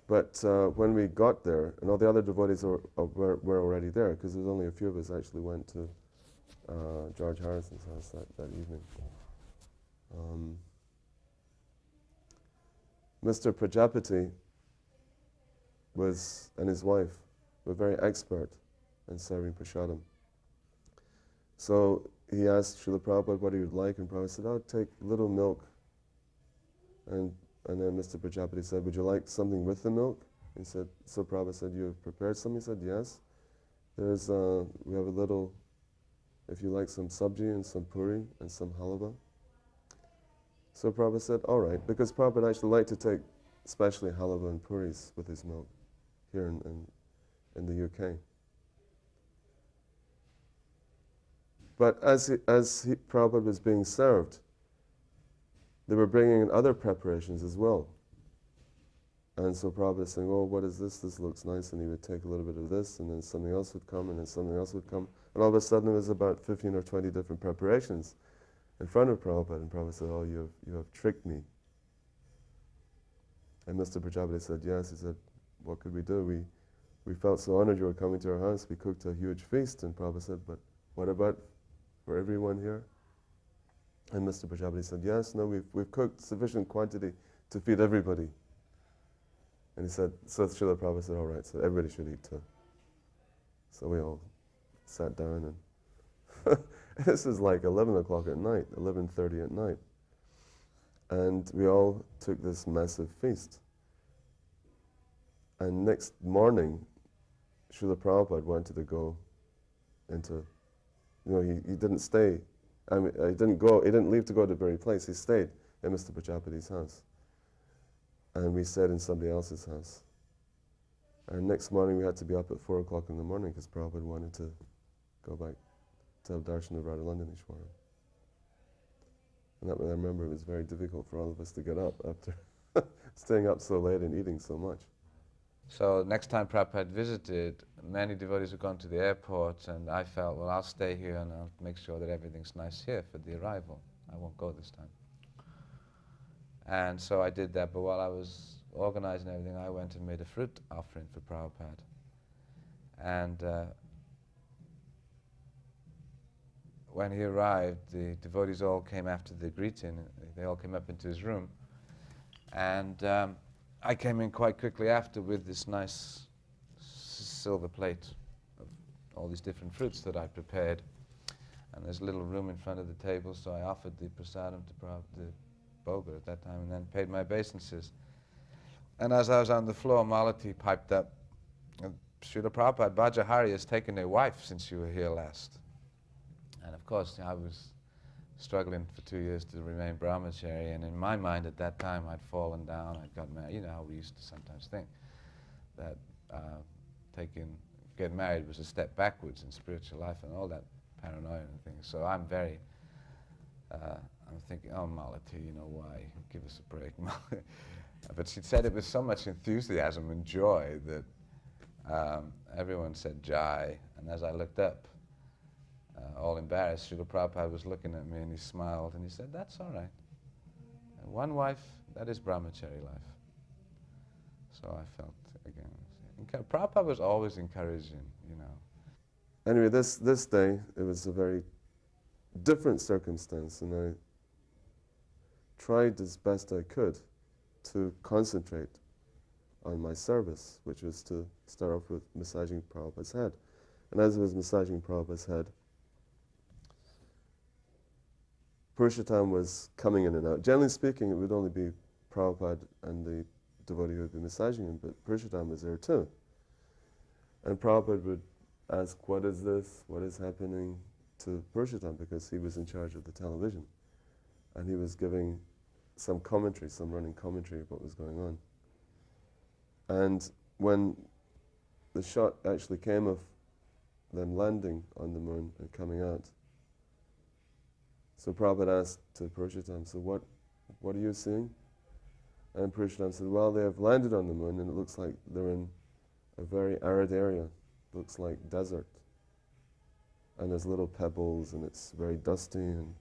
But when we got there, and all the other devotees were already there, because there's only a few of us actually went to George Harrison's house that evening. Mr. Prajapati and his wife were very expert in serving prasadam. So he asked Srila Prabhupada what he would like, and Prabhupada said, I'll take a little milk. And then Mr. Prajapati said, would you like something with the milk? He said, so Prabhupada said, you have prepared something? He said, yes. We have a little, if you like some sabji and some puri and some halava. So Prabhupada said, all right, because Prabhupada actually liked to take especially halava and puris with his milk here in the UK. But as Prabhupada was being served, they were bringing in other preparations as well. And so Prabhupada was saying, oh, what is this? This looks nice. And he would take a little bit of this, and then something else would come, and then something else would come. And all of a sudden, it was about 15 or 20 different preparations in front of Prabhupada. And Prabhupada said, oh, you have tricked me. And Mr. Prajapati said, yes. He said, what could we do? We felt so honored you were coming to our house. We cooked a huge feast. And Prabhupada said, but what about for everyone here? And Mr. Prajapati said, yes, no, we've cooked sufficient quantity to feed everybody. And he said, so Srila Prabhupada said, all right, so everybody should eat too. So we all sat down, and this is like 11 o'clock at night, 11:30 at night. And we all took this massive feast. And next morning, Srila Prabhupada wanted to go into, he didn't stay. He didn't leave to go to Berry Place. He stayed in Mr. Prajapati's house. And we stayed in somebody else's house. And next morning we had to be up at 4 o'clock in the morning because Prabhupada wanted to go back to have darshan of Radharani. And I remember it was very difficult for all of us to get up after staying up so late and eating so much. So next time Prabhupada visited, many devotees had gone to the airport, and I felt, well, I'll stay here and I'll make sure that everything's nice here for the arrival. I won't go this time. And so I did that, but while I was organizing everything, I went and made a fruit offering for Prabhupada. And when he arrived, the devotees all came after the greeting. They all came up into his room. And I came in quite quickly after with this nice silver plate of all these different fruits that I prepared. And there's a little room in front of the table, so I offered the prasadam to the Bogus at that time, and then paid my obeisances. And as I was on the floor, Malati piped up, Srila Prabhupada, Bajahari has taken a wife since you were here last. And of course, I was struggling for 2 years to remain brahmachari, and in my mind at that time I'd fallen down, I'd got married. You know how we used to sometimes think that getting married was a step backwards in spiritual life and all that paranoia and things. So I'm very, I'm thinking, oh Malati, you know why, give us a break. But she said it with so much enthusiasm and joy that everyone said Jai, and as I looked up, all embarrassed, Srila Prabhupada was looking at me and he smiled and he said, that's all right. And one wife, that is brahmachari life. So I felt, again, Prabhupada was always encouraging, you know. Anyway, this day, it was a very different circumstance, and I tried as best I could to concentrate on my service, which was to start off with massaging Prabhupada's head. And as I was massaging Prabhupada's head, Purushottam was coming in and out. Generally speaking, it would only be Prabhupada and the devotee who would be massaging him, but Purushottam was there too. And Prabhupada would ask, what is this? What is happening to Purushottam? Because he was in charge of the television. And he was giving some commentary, some running commentary of what was going on. And when the shot actually came of them landing on the moon and coming out, so Prabhupada asked to Purushottam, so what are you seeing? And Purushottam said, well, they have landed on the moon and it looks like they're in a very arid area. Looks like desert. And there's little pebbles and it's very dusty. And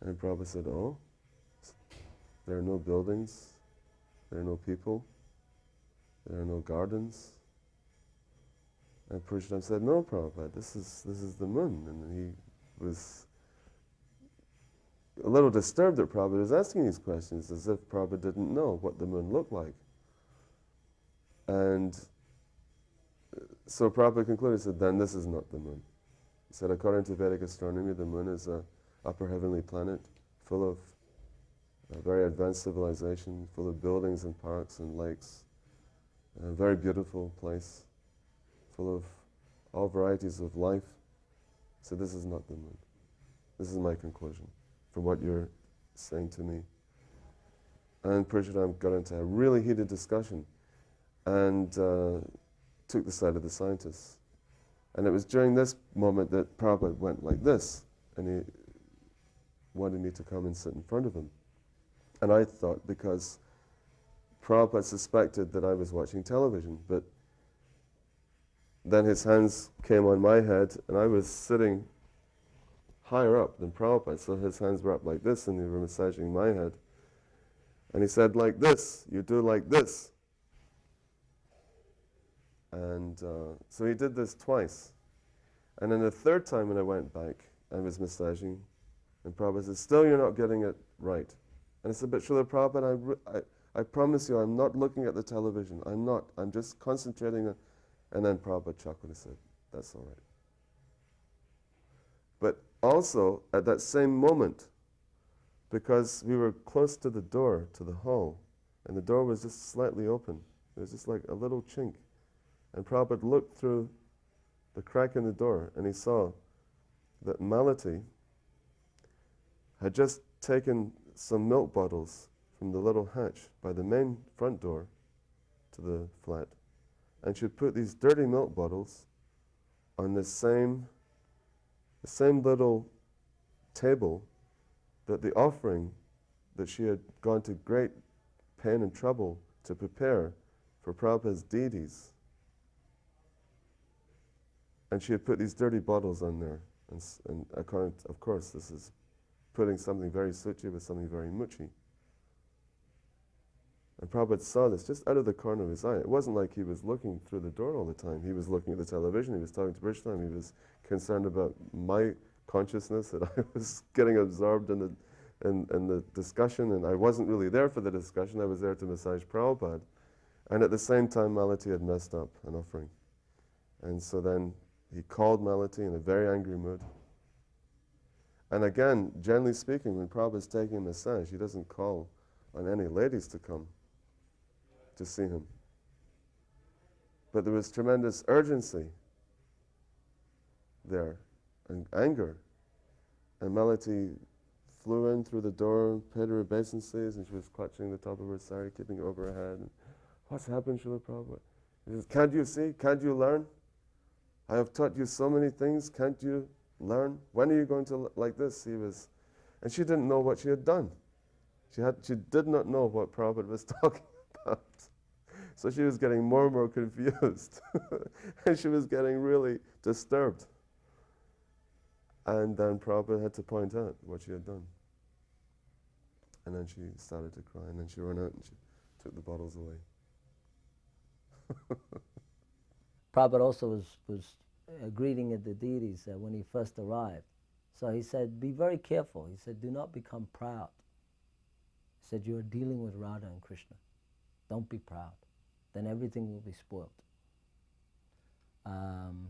Prabhupada said, oh, there are no buildings, there are no people, there are no gardens. And Purushottam said, no, Prabhupada, this is the moon. And he was a little disturbed that Prabhupada was asking these questions, as if Prabhupada didn't know what the moon looked like. And so Prabhupada concluded, said, then this is not the moon. He said, according to Vedic astronomy, the moon is an upper heavenly planet full of a very advanced civilization, full of buildings and parks and lakes. A very beautiful place, full of all varieties of life. So this is not the moon. This is my conclusion from what you're saying to me. And Purushottam got into a really heated discussion and took the side of the scientists. And it was during this moment that Prabhupada went like this, and he wanted me to come and sit in front of him. And I thought, because Prabhupada suspected that I was watching television, but then his hands came on my head, and I was sitting higher up than Prabhupada, so his hands were up like this, and they were massaging my head. And he said, like this, you do like this. And so he did this twice. And then the third time when I went back, I was massaging, and Prabhupada said, still you're not getting it right. And I said, but Srila Prabhupada, I promise you, I'm not looking at the television. I'm not. I'm just concentrating on... And then Prabhupada chuckled and said, that's all right. But also, at that same moment, because we were close to the door, to the hall, and the door was just slightly open. There was just like a little chink. And Prabhupada looked through the crack in the door, and he saw that Malati had just taken some milk bottles from the little hatch by the main front door to the flat, and she put these dirty milk bottles on the same little table that the offering that she had gone to great pain and trouble to prepare for Prabhupada's deities. And she had put these dirty bottles on there. And of course, this is putting something very suchi with something very muchi. And And Prabhupada saw this just out of the corner of his eye. It wasn't like he was looking through the door all the time. He was looking at the television, he was talking to Brishtam, he was concerned about my consciousness, that I was getting absorbed in the discussion, and I wasn't really there for the discussion, I was there to massage Prabhupada. And at the same time, Malati had messed up an offering. And so then he called Malati in a very angry mood. And again, generally speaking, when Prabhupada's taking a massage, he doesn't call on any ladies to come to see him. But there was tremendous urgency there, and anger. And Malati flew in through the door, paid her obeisances, and she was clutching the top of her sari, keeping it over her head. And, what's happened, Srila Prabhupada? He says, can't you see? Can't you learn? I have taught you so many things. Can't you learn? When are you going to like this? And she didn't know what she had done. She did not know what Prabhupada was talking about. So she was getting more and more confused. And she was getting really disturbed. And then Prabhupada had to point out what she had done. And then she started to cry, and then she ran out and she took the bottles away. Prabhupada also was greeting at the deities when he first arrived. So he said, be very careful. He said, do not become proud. He said, you are dealing with Radha and Krishna. Don't be proud. Then everything will be spoiled. And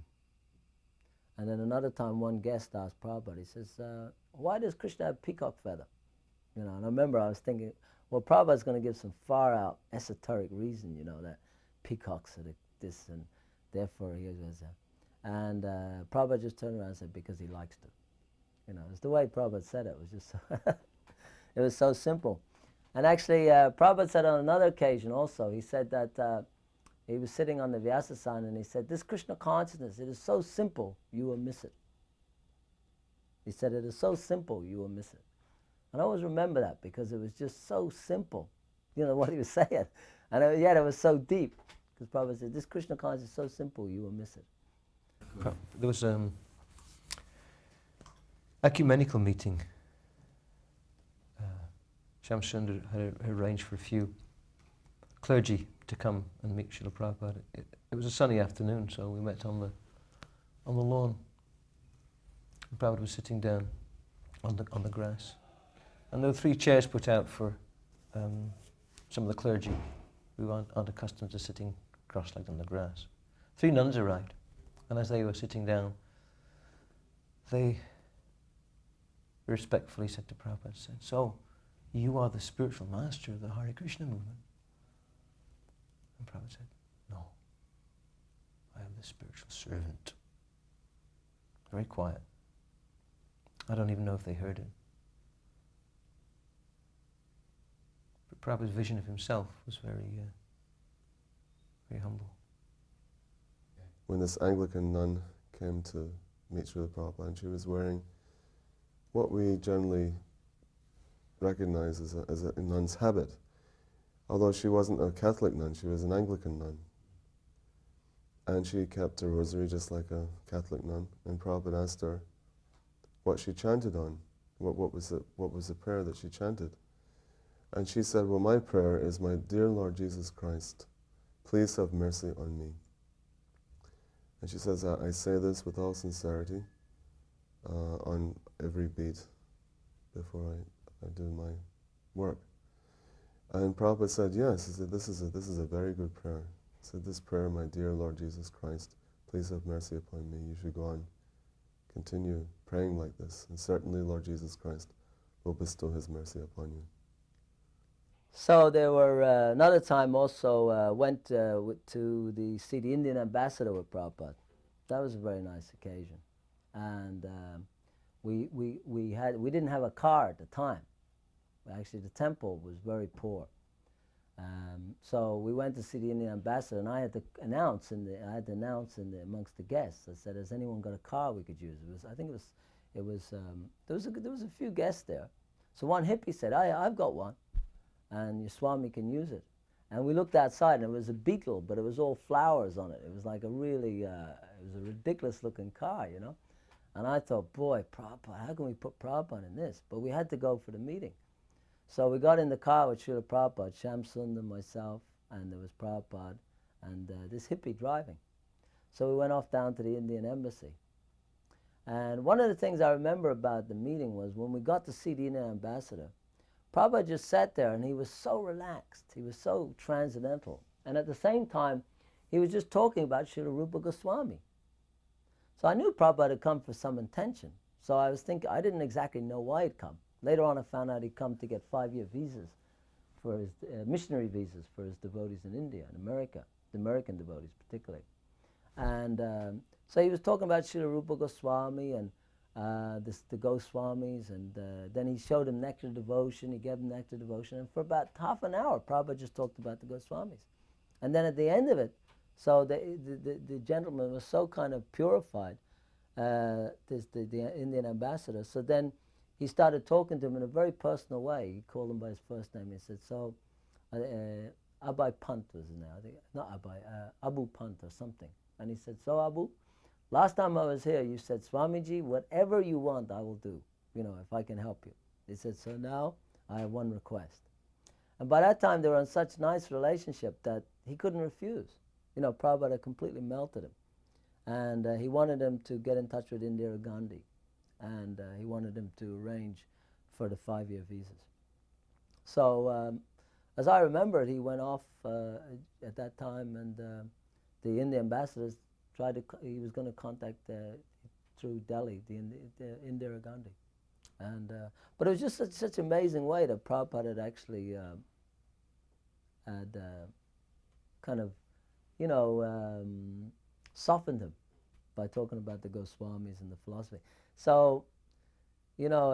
then another time, one guest asked Prabhupada, he says, why does Krishna have peacock feather? And I remember I was thinking, well, Prabhupada's going to give some far-out esoteric reason, that peacocks are this, and therefore he was and Prabhupada just turned around and said, because he likes to. It's the way Prabhupada said it. It was just it was so simple. And actually, Prabhupada said on another occasion also, he said that he was sitting on the Vyasasana and he said, this Krishna consciousness, it is so simple, you will miss it. He said, it is so simple, you will miss it. And I always remember that because it was just so simple, what he was saying. And yet it was so deep. Because Prabhupada said, this Krishna consciousness is so simple, you will miss it. There was ecumenical meeting. Shamsundar had arranged for a few clergy to come and meet Srila Prabhupada. It was a sunny afternoon, so we met on the lawn. And Prabhupada was sitting down on the grass, and there were 3 chairs put out for some of the clergy who aren't accustomed to sitting cross-legged on the grass. 3 nuns arrived, and as they were sitting down, they respectfully said to Prabhupada, so you are the spiritual master of the Hare Krishna movement? And Prabhupada said, no, I am the spiritual servant. Very quiet. I don't even know if they heard him. But Prabhupada's vision of himself was very humble. When this Anglican nun came to meet Srila Prabhupada, and she was wearing what we generally recognize as a nun's habit. Although she wasn't a Catholic nun, she was an Anglican nun. And she kept a rosary just like a Catholic nun. And Prabhupada asked her what she chanted on, what was the prayer that she chanted. And she said, well, my prayer is, my dear Lord Jesus Christ, please have mercy on me. And she says, I say this with all sincerity on every beat before I do my work. And Prabhupada said, yes, he said, this is a very good prayer. He said, this prayer, my dear Lord Jesus Christ, please have mercy upon me. You should go on, continue praying like this, and certainly Lord Jesus Christ will bestow his mercy upon you. So there were another time also went to see the Indian ambassador with Prabhupada. That was a very nice occasion, and we didn't have a car at the time. Actually, the temple was very poor, so we went to see the Indian ambassador, and I had to announce amongst the guests. I said, "Has anyone got a car we could use?" There was a few guests there. So one hippie said, "I've got one, and your Swami can use it." And we looked outside, and it was a Beetle, but it was all flowers on it. It was like a really, it was a ridiculous-looking car, And I thought, boy, Prabhupada, how can we put Prabhupada in this? But we had to go for the meeting. So we got in the car with Srila Prabhupada, Shamsundar, myself, and there was Prabhupada, and this hippie driving. So we went off down to the Indian Embassy. And one of the things I remember about the meeting was when we got to see the Indian ambassador, Prabhupada just sat there and he was so relaxed. He was so transcendental. And at the same time, he was just talking about Srila Rupa Goswami. So I knew Prabhupada had come for some intention. So I was thinking, I didn't exactly know why he'd come. Later on I found out he'd come to get 5-year visas for his missionary visas for his devotees in India and America, the American devotees particularly. And so he was talking about Srila Rupa Goswami and the Goswamis, and then he showed him nectar devotion, he gave him nectar devotion, and for about half an hour Prabhupada just talked about the Goswamis. And then at the end of it, so the gentleman was so kind of purified, the Indian ambassador, so then he started talking to him in a very personal way. He called him by his first name. He said, so, Abai Pant was his name, I think, not Abai, Abu Pant or something. And he said, so Abu, last time I was here, you said, Swamiji, whatever you want, I will do, you know, if I can help you. He said, so now I have one request. And by that time, they were in such nice relationship that he couldn't refuse. You know, Prabhupada completely melted him. And he wanted him to get in touch with Indira Gandhi. And he wanted him to arrange for the 5-year visas. So as I remember it, he went off at that time, and the Indian ambassadors tried to, he was going to contact through Delhi, the Indira Gandhi. And, but it was just such an amazing way that Prabhupada had actually kind of, you know, softened him by talking about the Goswamis and the philosophy. So, you know,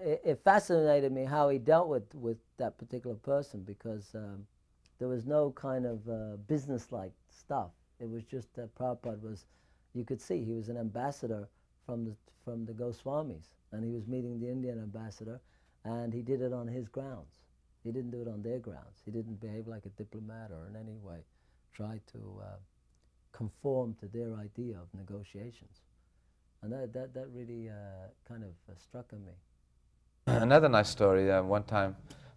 it fascinated me how he dealt with that particular person, because there was no kind of business-like stuff. It was just that Prabhupada was, you could see, he was an ambassador from the Goswamis, and he was meeting the Indian ambassador, and he did it on his grounds. He didn't do it on their grounds. He didn't behave like a diplomat or in any way try to conform to their idea of negotiations. And that really kind of struck on me. Another nice story, one time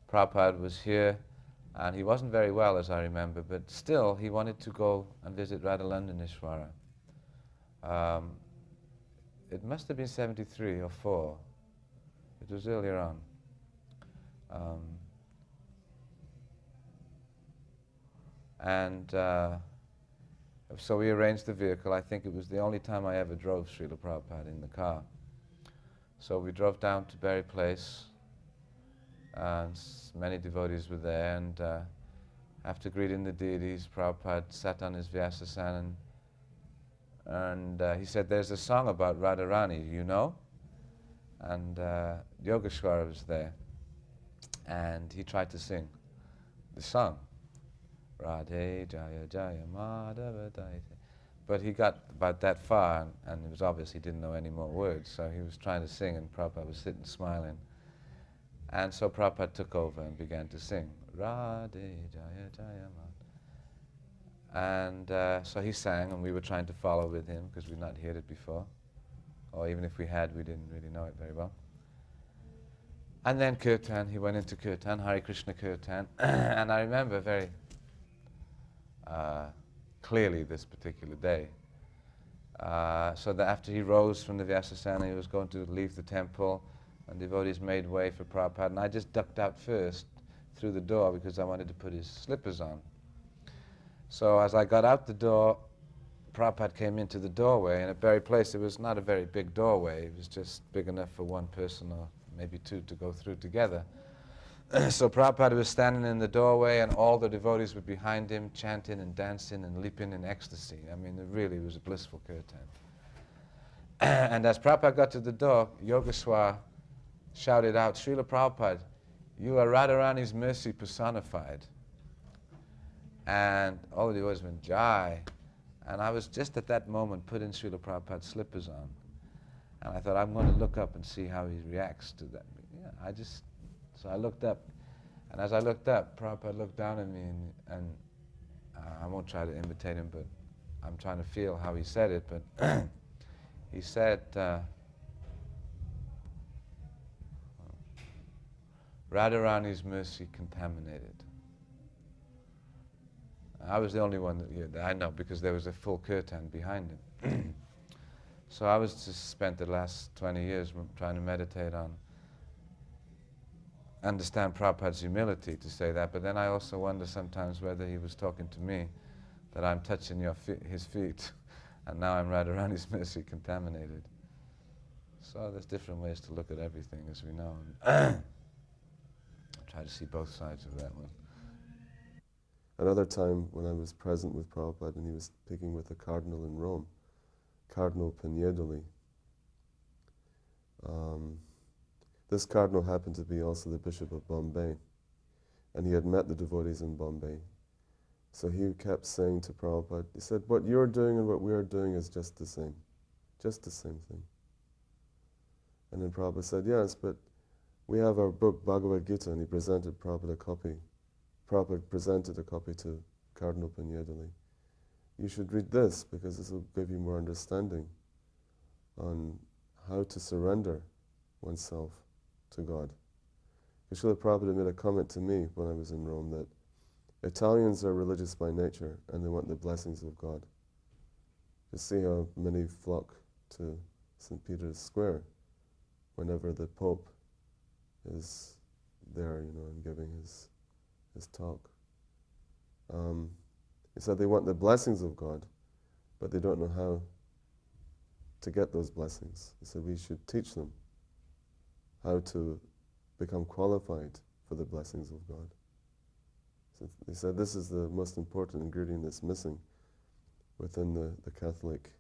Prabhupada was here and he wasn't very well, as I remember, but still he wanted to go and visit Radharani. It must have been 73 or 4. It was earlier on. So we arranged the vehicle. I think it was the only time I ever drove Srila Prabhupada in the car. So we drove down to Berry Place, and many devotees were there, and after greeting the deities, Prabhupada sat on his Vyasasana, and he said, there's a song about Radharani, you know? And Yogeshwara was there, and he tried to sing the song. Radhe Jaya Jaya Madhava Daite. But he got about that far, and it was obvious he didn't know any more words, so he was trying to sing, and Prabhupada was sitting smiling. And so Prabhupada took over and began to sing, Radhe Jaya Jaya Madhava. And so he sang, and we were trying to follow with him, because we'd not heard it before. Or even if we had, we didn't really know it very well. And then Kirtan, he went into Kirtan, Hare Krishna Kirtan, and I remember very clearly this particular day. So that after he rose from the Vyasasana, he was going to leave the temple, and devotees made way for Prabhupada, and I just ducked out first through the door because I wanted to put his slippers on. So as I got out the door, Prabhupada came into the doorway, and at Berry Place it was not a very big doorway, it was just big enough for one person or maybe two to go through together. So Prabhupada was standing in the doorway, and all the devotees were behind him, chanting and dancing and leaping in ecstasy. I mean, it really was a blissful kirtan. And as Prabhupada got to the door, Yogeshwar shouted out, Srila Prabhupada, you are Radharani's mercy personified. And all the devotees went, Jai. And I was just at that moment putting Srila Prabhupada's slippers on. And I thought, I'm going to look up and see how he reacts to that. Yeah, so I looked up, and as I looked up, Prabhupada looked down at me, and I won't try to imitate him, but I'm trying to feel how he said it, but he said, Radharani's mercy contaminated. I was the only one that I know, because there was a full kirtan behind him. So I was just spent the last 20 years trying to meditate on, understand Prabhupada's humility to say that, but then I also wonder sometimes whether he was talking to me, that I'm touching his feet, and now I'm Radharani's mercy contaminated. So there's different ways to look at everything, as we know. Try to see both sides of that one. Another time when I was present with Prabhupada and he was speaking with a cardinal in Rome, Cardinal Pignedoli. This cardinal happened to be also the Bishop of Bombay, and he had met the devotees in Bombay. So he kept saying to Prabhupada, he said, what you're doing and what we're doing is just the same thing. And then Prabhupada said, yes, but we have our book Bhagavad Gita, and he presented Prabhupada a copy. Prabhupada presented a copy to Cardinal Pignedoli. You should read this, because this will give you more understanding on how to surrender oneself to God. Srila Prabhupada made a comment to me when I was in Rome that Italians are religious by nature and they want the blessings of God. You see how many flock to St. Peter's Square whenever the Pope is there, and giving his talk. He said they want the blessings of God, but they don't know how to get those blessings. He said we should teach them how to become qualified for the blessings of God. So he said this is the most important ingredient that's missing within the Catholic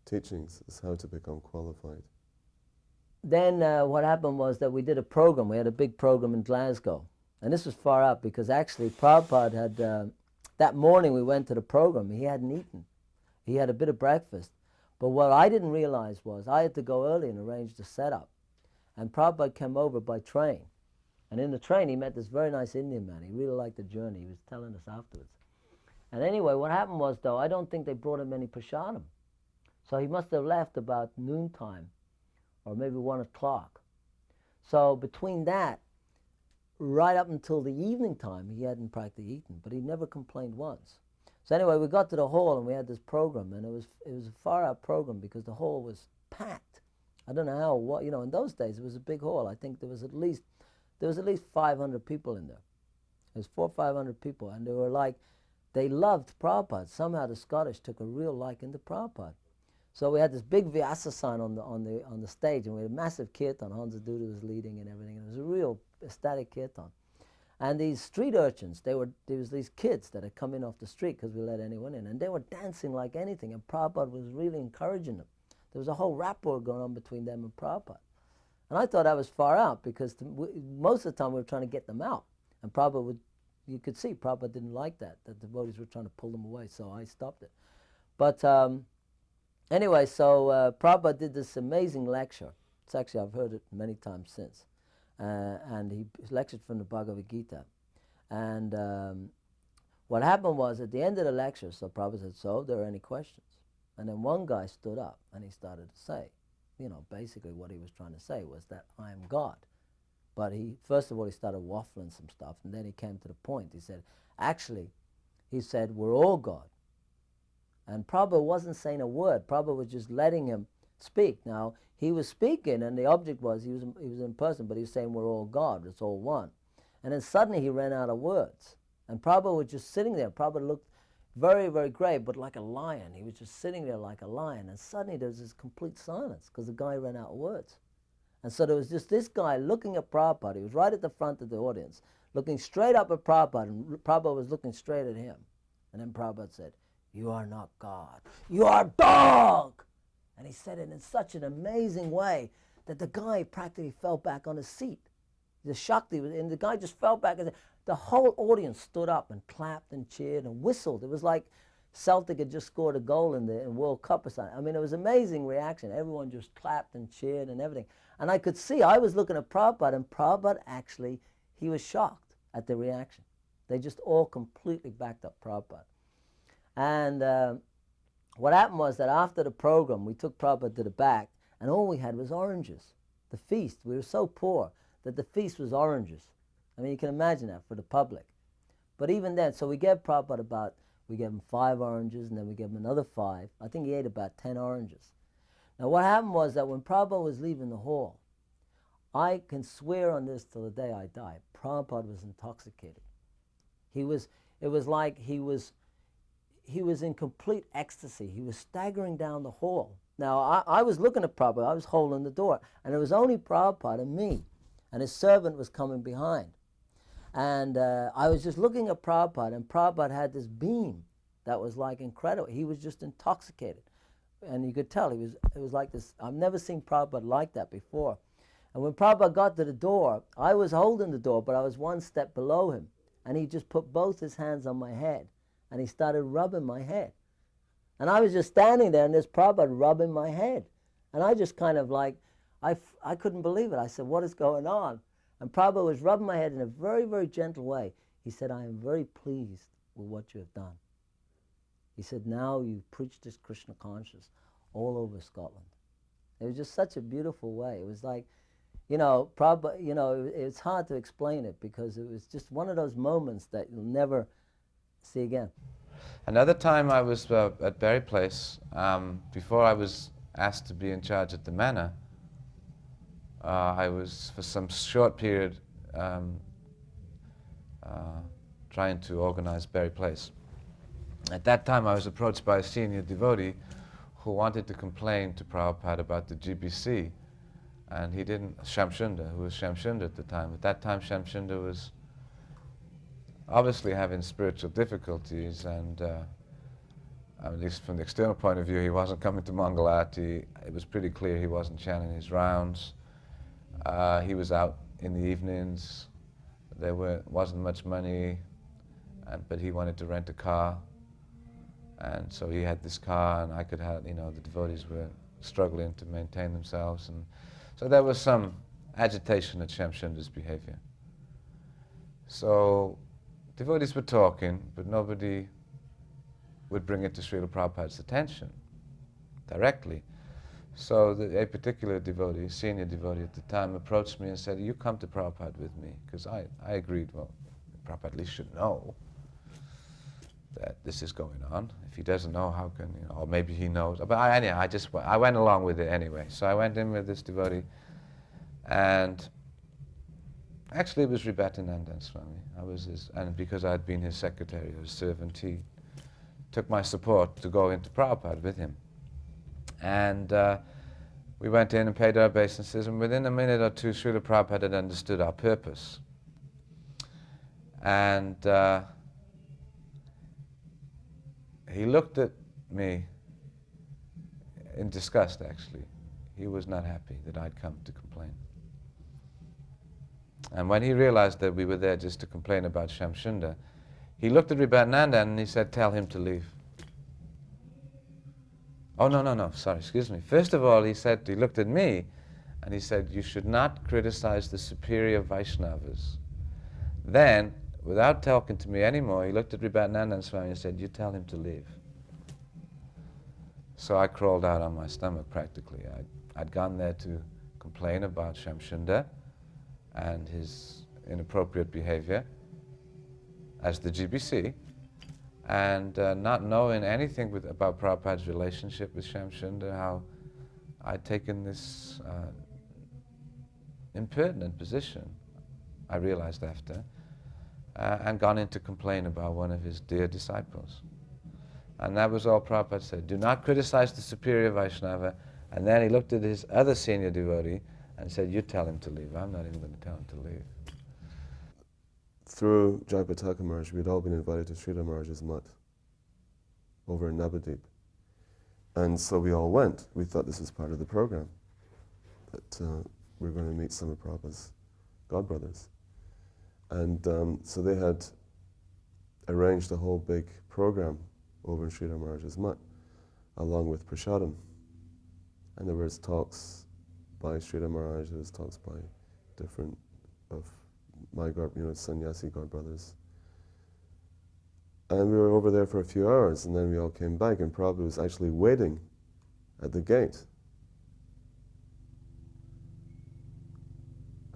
teachings, is how to become qualified. Then what happened was that we did a program. We had a big program in Glasgow. And this was far out, because actually Prabhupada had, that morning we went to the program, he hadn't eaten. He had a bit of breakfast. But what I didn't realize was I had to go early and arrange the setup. And Prabhupada came over by train. And in the train he met this very nice Indian man. He really liked the journey. He was telling us afterwards. And anyway, what happened was, though, I don't think they brought him any prasadam. So he must have left about noontime, or maybe 1 o'clock. So between that, right up until the evening time, he hadn't practically eaten, but he never complained once. So anyway, we got to the hall and we had this program, and it was a far-out program because the hall was packed. I don't know how, in those days it was a big hall. I think there was at least 500 people in there. There was 400 or 500 people, and they loved Prabhupada. Somehow the Scottish took a real liking to Prabhupada. So we had this big Vyasa sign on the stage, and we had a massive kirtan. Hansa Duda was leading and everything. And it was a real ecstatic kirtan. And these street urchins, there was these kids that had come in off the street because we let anyone in, and they were dancing like anything, and Prabhupada was really encouraging them. There was a whole rapport going on between them and Prabhupada. And I thought that was far out, because most of the time we were trying to get them out. And Prabhupada you could see Prabhupada didn't like that the devotees were trying to pull them away, so I stopped it. But anyway, so Prabhupada did this amazing lecture. It's actually, I've heard it many times since. And he lectured from the Bhagavad Gita. And what happened was, at the end of the lecture, so Prabhupada said, so, there are any questions? And then one guy stood up and he started to say, basically what he was trying to say was that I am God. But first of all, he started waffling some stuff, and then he came to the point. He said, actually, he said, we're all God. And Prabhupada wasn't saying a word. Prabhupada was just letting him speak. Now, he was speaking, and the object was, he was in person, but he was saying we're all God, it's all one. And then suddenly he ran out of words. And Prabhupada was just sitting there. Prabhupada looked very, very grave, but like a lion. He was just sitting there like a lion. And suddenly there was this complete silence, because the guy ran out of words. And so there was just this guy looking at Prabhupada. He was right at the front of the audience, looking straight up at Prabhupada, and Prabhupada was looking straight at him. And then Prabhupada said, you are not God. You are dog! And he said it in such an amazing way that the guy practically fell back on his seat. The Shakti, and the guy just fell back. And the whole audience stood up and clapped and cheered and whistled. It was like Celtic had just scored a goal in the World Cup or something. I mean, it was an amazing reaction. Everyone just clapped and cheered and everything. And I could see, I was looking at Prabhupada, and Prabhupada actually, he was shocked at the reaction. They just all completely backed up Prabhupada. And what happened was that after the program, we took Prabhupada to the back, and all we had was oranges. The feast, we were so poor that the feast was oranges. I mean, you can imagine that for the public. But even then, so we gave Prabhupada we gave him 5 oranges, and then we gave him another 5. I think he ate about 10 oranges. Now what happened was that when Prabhupada was leaving the hall, I can swear on this till the day I die, Prabhupada was intoxicated. It was like he was in complete ecstasy. He was staggering down the hall. Now, I was looking at Prabhupada, I was holding the door, and it was only Prabhupada and me, and his servant was coming behind. And I was just looking at Prabhupada, and Prabhupada had this beam that was like incredible. He was just intoxicated. And you could tell, it was like this. I've never seen Prabhupada like that before. And when Prabhupada got to the door, I was holding the door, but I was one step below him. And he just put both his hands on my head, and he started rubbing my head. And I was just standing there, and this Prabhupada rubbing my head. And I just kind of like, I couldn't believe it. I said, what is going on? And Prabhupada was rubbing my head in a very, very gentle way. He said, I am very pleased with what you have done. He said, now you've preached this Krishna consciousness all over Scotland. It was just such a beautiful way. It was like, Prabhupada, it's hard to explain it because it was just one of those moments that you'll never see again. Another time I was at Berry Place, before I was asked to be in charge at the manor, I was for some short period trying to organize Berry Place. At that time I was approached by a senior devotee who wanted to complain to Prabhupada about the GBC, and he didn't, Shamsunda, who was Shamsunda at the time. At that time Shamsunda was obviously having spiritual difficulties, and at least from the external point of view, he wasn't coming to Mangalati. It was pretty clear he wasn't chanting his rounds. He was out in the evenings. There wasn't much money, but he wanted to rent a car. And so he had this car, and I could have, the devotees were struggling to maintain themselves. And so there was some agitation at Shamsunda's behavior. So devotees were talking, but nobody would bring it to Srila Prabhupada's attention directly. So a particular devotee, senior devotee at the time, approached me and said, you come to Prabhupada with me, because I agreed, well, Prabhupada at least should know that this is going on. If he doesn't know, how can, or maybe he knows. But I went along with it anyway. So I went in with this devotee, and actually it was Ribatanandan Swami. And because I had been his secretary or his servant, he took my support to go into Prabhupada with him. And we went in and paid our obeisances, and within a minute or two, Srila Prabhupada had understood our purpose. And he looked at me in disgust, actually. He was not happy that I'd come to complain. And when he realized that we were there just to complain about Shamsunda, he looked at Ribatanandan and he said, tell him to leave. Oh, no, sorry, excuse me. First of all, he looked at me and he said, you should not criticize the superior Vaishnavas. Then, without talking to me anymore, he looked at Ribatanandan Swami and said, you tell him to leave. So I crawled out on my stomach practically. I'd gone there to complain about Shamsunda and his inappropriate behavior as the GBC, and not knowing anything about Prabhupada's relationship with Shamsunda, how I'd taken this impertinent position, I realized after, and gone in to complain about one of his dear disciples. And that was all Prabhupada said. Do not criticize the superior Vaishnava. And then he looked at his other senior devotee and said, you tell him to leave. I'm not even going to tell him to leave. Through Jayapataka Maharaj, we'd all been invited to Srila Maharaj's mutt over in Navadip. And so we all went. We thought this was part of the program, that we were going to meet some of Prabhupada's Godbrothers. And so they had arranged a whole big program over in Srila Maharaj's mutt, along with Prasadam. And there was talks by Srila Maharaj, there was talks by different of my sannyasi Godbrothers. And we were over there for a few hours, and then we all came back, and Prabhupada was actually waiting at the gate.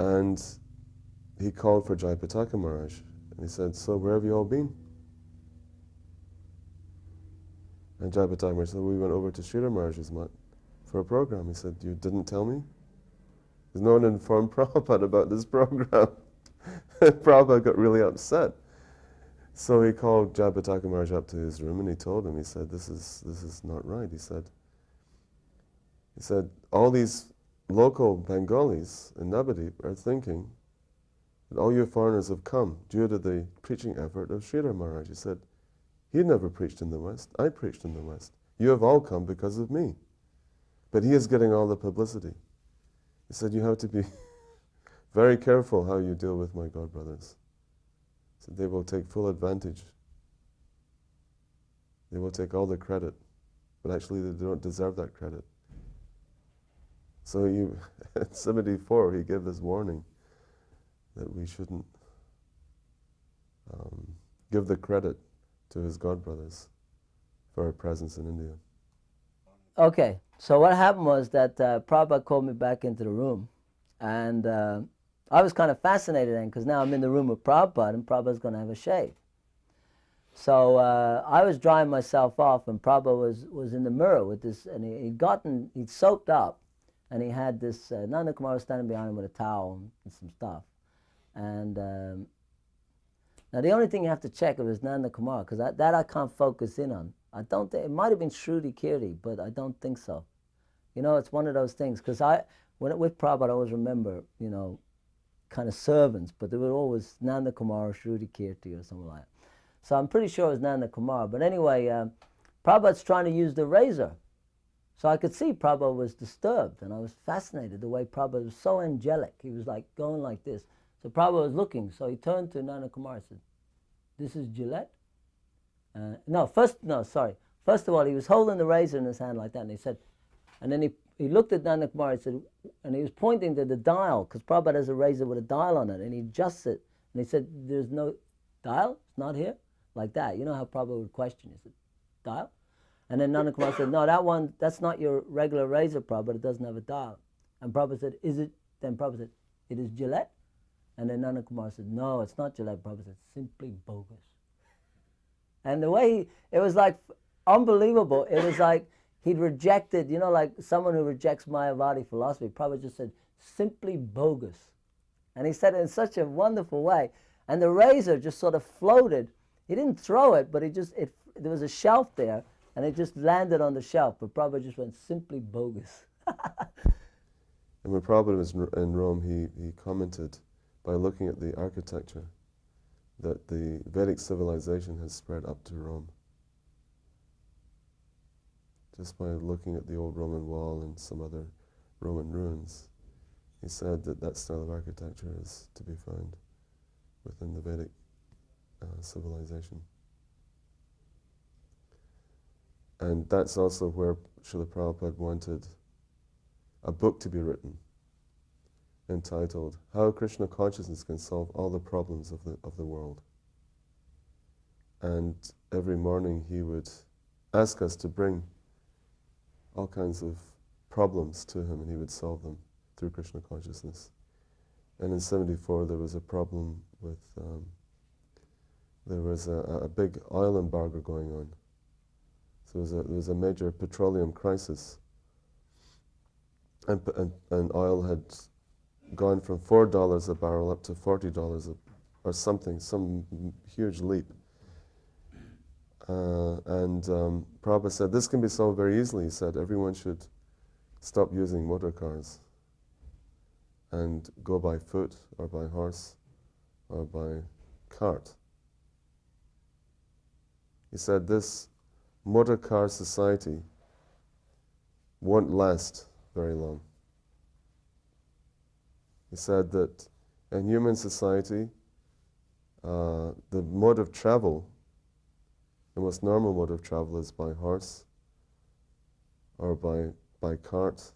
And he called for Jayapataka Maharaj, and he said, "So where have you all been?" And Jayapataka Maharaj said, "We went over to Sridhar Maharaj's mutt for a program." He said, "You didn't tell me?" There's no one informed Prabhupada about this program. Prabhupada got really upset. So he called Jayapataka Maharaj up to his room and he told him, he said, this is not right. He said, all these local Bengalis in Navadip are thinking that all you foreigners have come due to the preaching effort of Sridhar Maharaj. He said, he never preached in the West, I preached in the West. You have all come because of me. But he is getting all the publicity. He said, you have to be very careful how you deal with my Godbrothers. So they will take full advantage. They will take all the credit, but actually they don't deserve that credit. So at 74, he gave this warning that we shouldn't give the credit to his Godbrothers for our presence in India. Okay, so what happened was that Prabhupada called me back into the room, and I was kind of fascinated then, because now I'm in the room with Prabhupada, and Prabhupada's going to have a shave. So I was drying myself off, and Prabhupada was in the mirror with this, and he'd soaked up, and he had this, Nanda Kumar was standing behind him with a towel and some stuff. And now the only thing you have to check if it's Nanda Kumar, because that I can't focus in on. I don't think, it might have been Shruti Kirti, but I don't think so. You know, it's one of those things, because with Prabhupada, I always remember, you know, kind of servants, but they were always Nanda Kumar or Shruti Kirti or something like that. So I'm pretty sure it was Nanda Kumar. But anyway, Prabhupada's trying to use the razor. So I could see Prabhupada was disturbed, and I was fascinated the way Prabhupada was so angelic. He was like going like this. So Prabhupada was looking, so he turned to Nanda Kumar and said, "This is Gillette?" First of all, he was holding the razor in his hand like that, and he said, and then he looked at Nanda Kumar and said, and he was pointing to the dial, because Prabhupada has a razor with a dial on it, and he adjusts it, and he said, "There's no dial? It's not here?" Like that. You know how Prabhupada would question, is it dial? And then Nanda Kumar said, "No, that's not your regular razor, Prabhupada, it doesn't have a dial." And Prabhupada said, "Is it?" Then Prabhupada said, "It is Gillette?" And then Nanda Kumar said, "No, it's not Gillette." Prabhupada said, "Simply bogus." And the way it was like unbelievable. It was like he'd rejected, you know, like someone who rejects Mayavadi philosophy. Prabhupada just said, "Simply bogus." And he said it in such a wonderful way. And the razor just sort of floated. He didn't throw it, but there was a shelf there, and it just landed on the shelf. But Prabhupada just went, "Simply bogus." And when Prabhupada was in Rome, he commented by looking at the architecture that the Vedic civilization has spread up to Rome. Just by looking at the old Roman wall and some other Roman ruins, he said that style of architecture is to be found within the Vedic civilization. And that's also where Srila Prabhupada wanted a book to be written entitled "How Krishna Consciousness Can Solve All the Problems of the World." And every morning he would ask us to bring all kinds of problems to him, and he would solve them through Krishna consciousness. And in 74 there was a problem with, there was a big oil embargo going on. So there was a major petroleum crisis. And oil had gone from $4 a barrel up to $40 or something, some huge leap. And Prabhupada said, this can be solved very easily. He said, everyone should stop using motor cars and go by foot or by horse or by cart. He said, this motor car society won't last very long. He said that in human society, the mode of travel, the most normal mode of travel is by horse or by cart,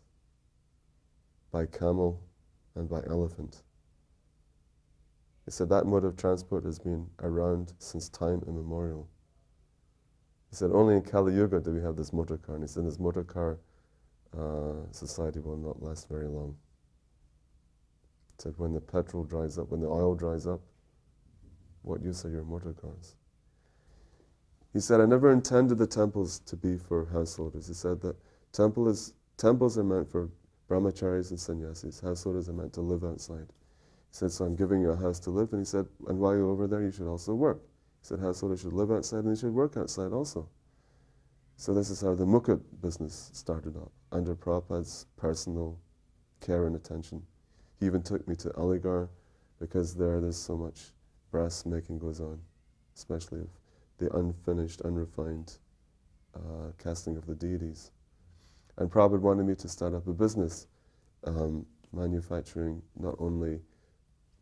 by camel, and by elephant. He said that mode of transport has been around since time immemorial. He said only in Kali Yuga do we have this motor car, and he said this motor car society will not last very long. He said, when the petrol dries up, when the oil dries up, what use are your motor cars? He said, I never intended the temples to be for householders. He said that temples are meant for brahmacharis and sannyasis. Householders are meant to live outside. He said, so I'm giving you a house to live. And he said, and while you're over there, you should also work. He said, householders should live outside and they should work outside also. So this is how the mukut business started up, under Prabhupada's personal care and attention. He even took me to Aligarh, because there's so much brass making goes on, especially of the unfinished, unrefined casting of the deities. And Prabhupada wanted me to start up a business, manufacturing not only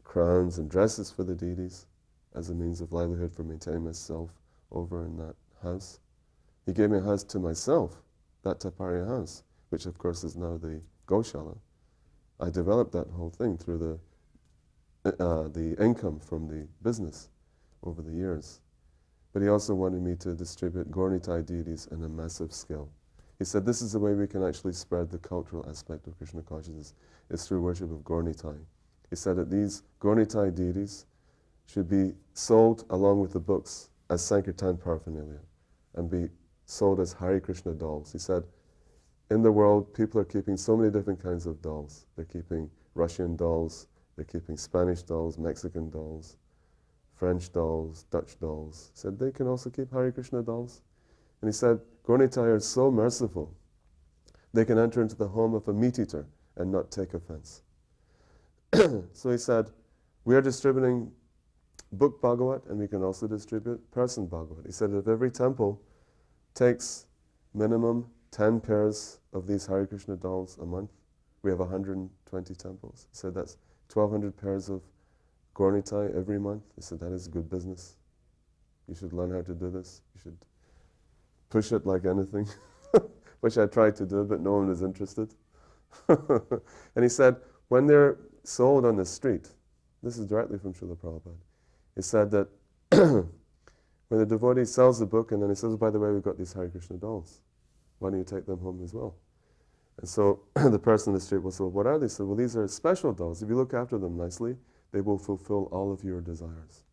crowns and dresses for the deities as a means of livelihood for maintaining myself over in that house. He gave me a house to myself, that Taparia house, which of course is now the Goshala. I developed that whole thing through the income from the business over the years. But he also wanted me to distribute Gaura-Nitai deities on a massive scale. He said this is the way we can actually spread the cultural aspect of Krishna consciousness, is through worship of Gaura-Nitai. He said that these Gaura-Nitai deities should be sold along with the books as Sankirtan paraphernalia and be sold as Hare Krishna dolls. He said, in the world, people are keeping so many different kinds of dolls. They're keeping Russian dolls, they're keeping Spanish dolls, Mexican dolls, French dolls, Dutch dolls. He said they can also keep Hare Krishna dolls. And he said, Gaura-Nitai are so merciful, they can enter into the home of a meat eater and not take offense. So he said, we are distributing book Bhagavat and we can also distribute person Bhagavat. He said if every temple takes minimum 10 pairs of these Hare Krishna dolls a month, we have 120 temples. He said that's 1,200 pairs of Gaura-Nitai every month. He said that is good business. You should learn how to do this. You should push it like anything, which I tried to do, but no one was interested. And he said, when they're sold on the street, this is directly from Srila Prabhupada, he said that when the devotee sells the book and then he says, by the way, we've got these Hare Krishna dolls, why don't you take them home as well? And so the person in the street will say, well, what are they? He said, well, these are special dolls. If you look after them nicely, they will fulfill all of your desires.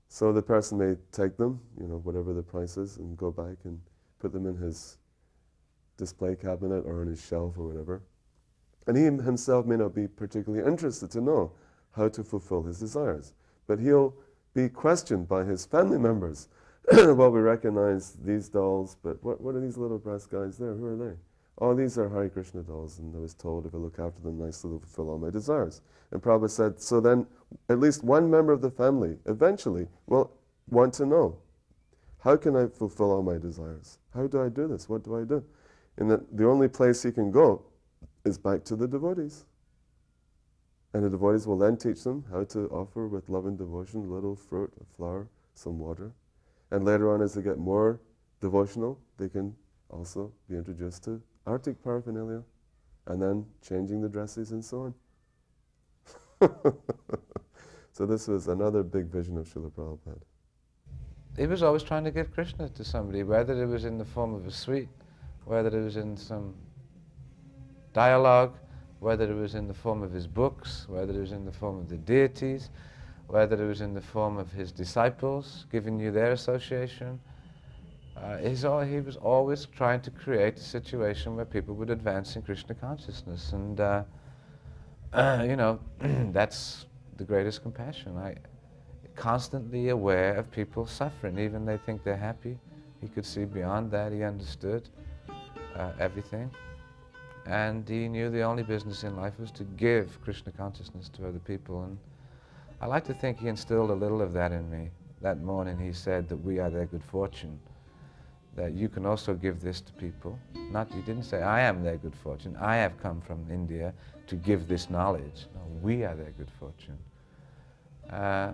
So the person may take them, whatever the price is, and go back and put them in his display cabinet or on his shelf or whatever. And he himself may not be particularly interested to know how to fulfill his desires. But he'll be questioned by his family members. Well, we recognize these dolls, but what are these little brass guys there? Who are they? Oh, these are Hare Krishna dolls, and I was told if I look after them nicely, they'll fulfill all my desires. And Prabhupada said, so then at least one member of the family eventually will want to know, how can I fulfill all my desires? How do I do this? What do I do? And that the only place he can go is back to the devotees. And the devotees will then teach them how to offer with love and devotion a little fruit, a flower, some water. And later on, as they get more devotional, they can also be introduced to Arctic paraphernalia, and then changing the dresses and so on. So this was another big vision of Srila Prabhupada. He was always trying to give Krishna to somebody, whether it was in the form of a sweet, whether it was in some dialogue, whether it was in the form of his books, whether it was in the form of the deities, whether it was in the form of his disciples, giving you their association. He was always trying to create a situation where people would advance in Krishna consciousness. And, that's the greatest compassion. Constantly aware of people suffering, even they think they're happy. He could see beyond that. He understood everything. And he knew the only business in life was to give Krishna consciousness to other people. And I like to think he instilled a little of that in me. That morning he said that we are their good fortune, that you can also give this to people. He didn't say, I am their good fortune. I have come from India to give this knowledge. No, we are their good fortune.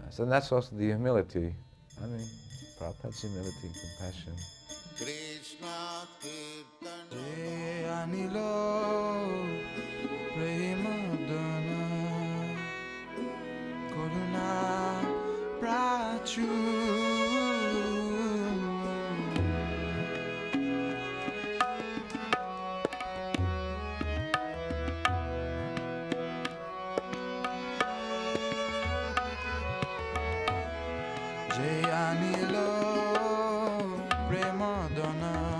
So that's also the humility. Prabhupada's humility and compassion. Krishna Kirtan Anilo Premadana Koruna Prachu Say Anilo Prema Donna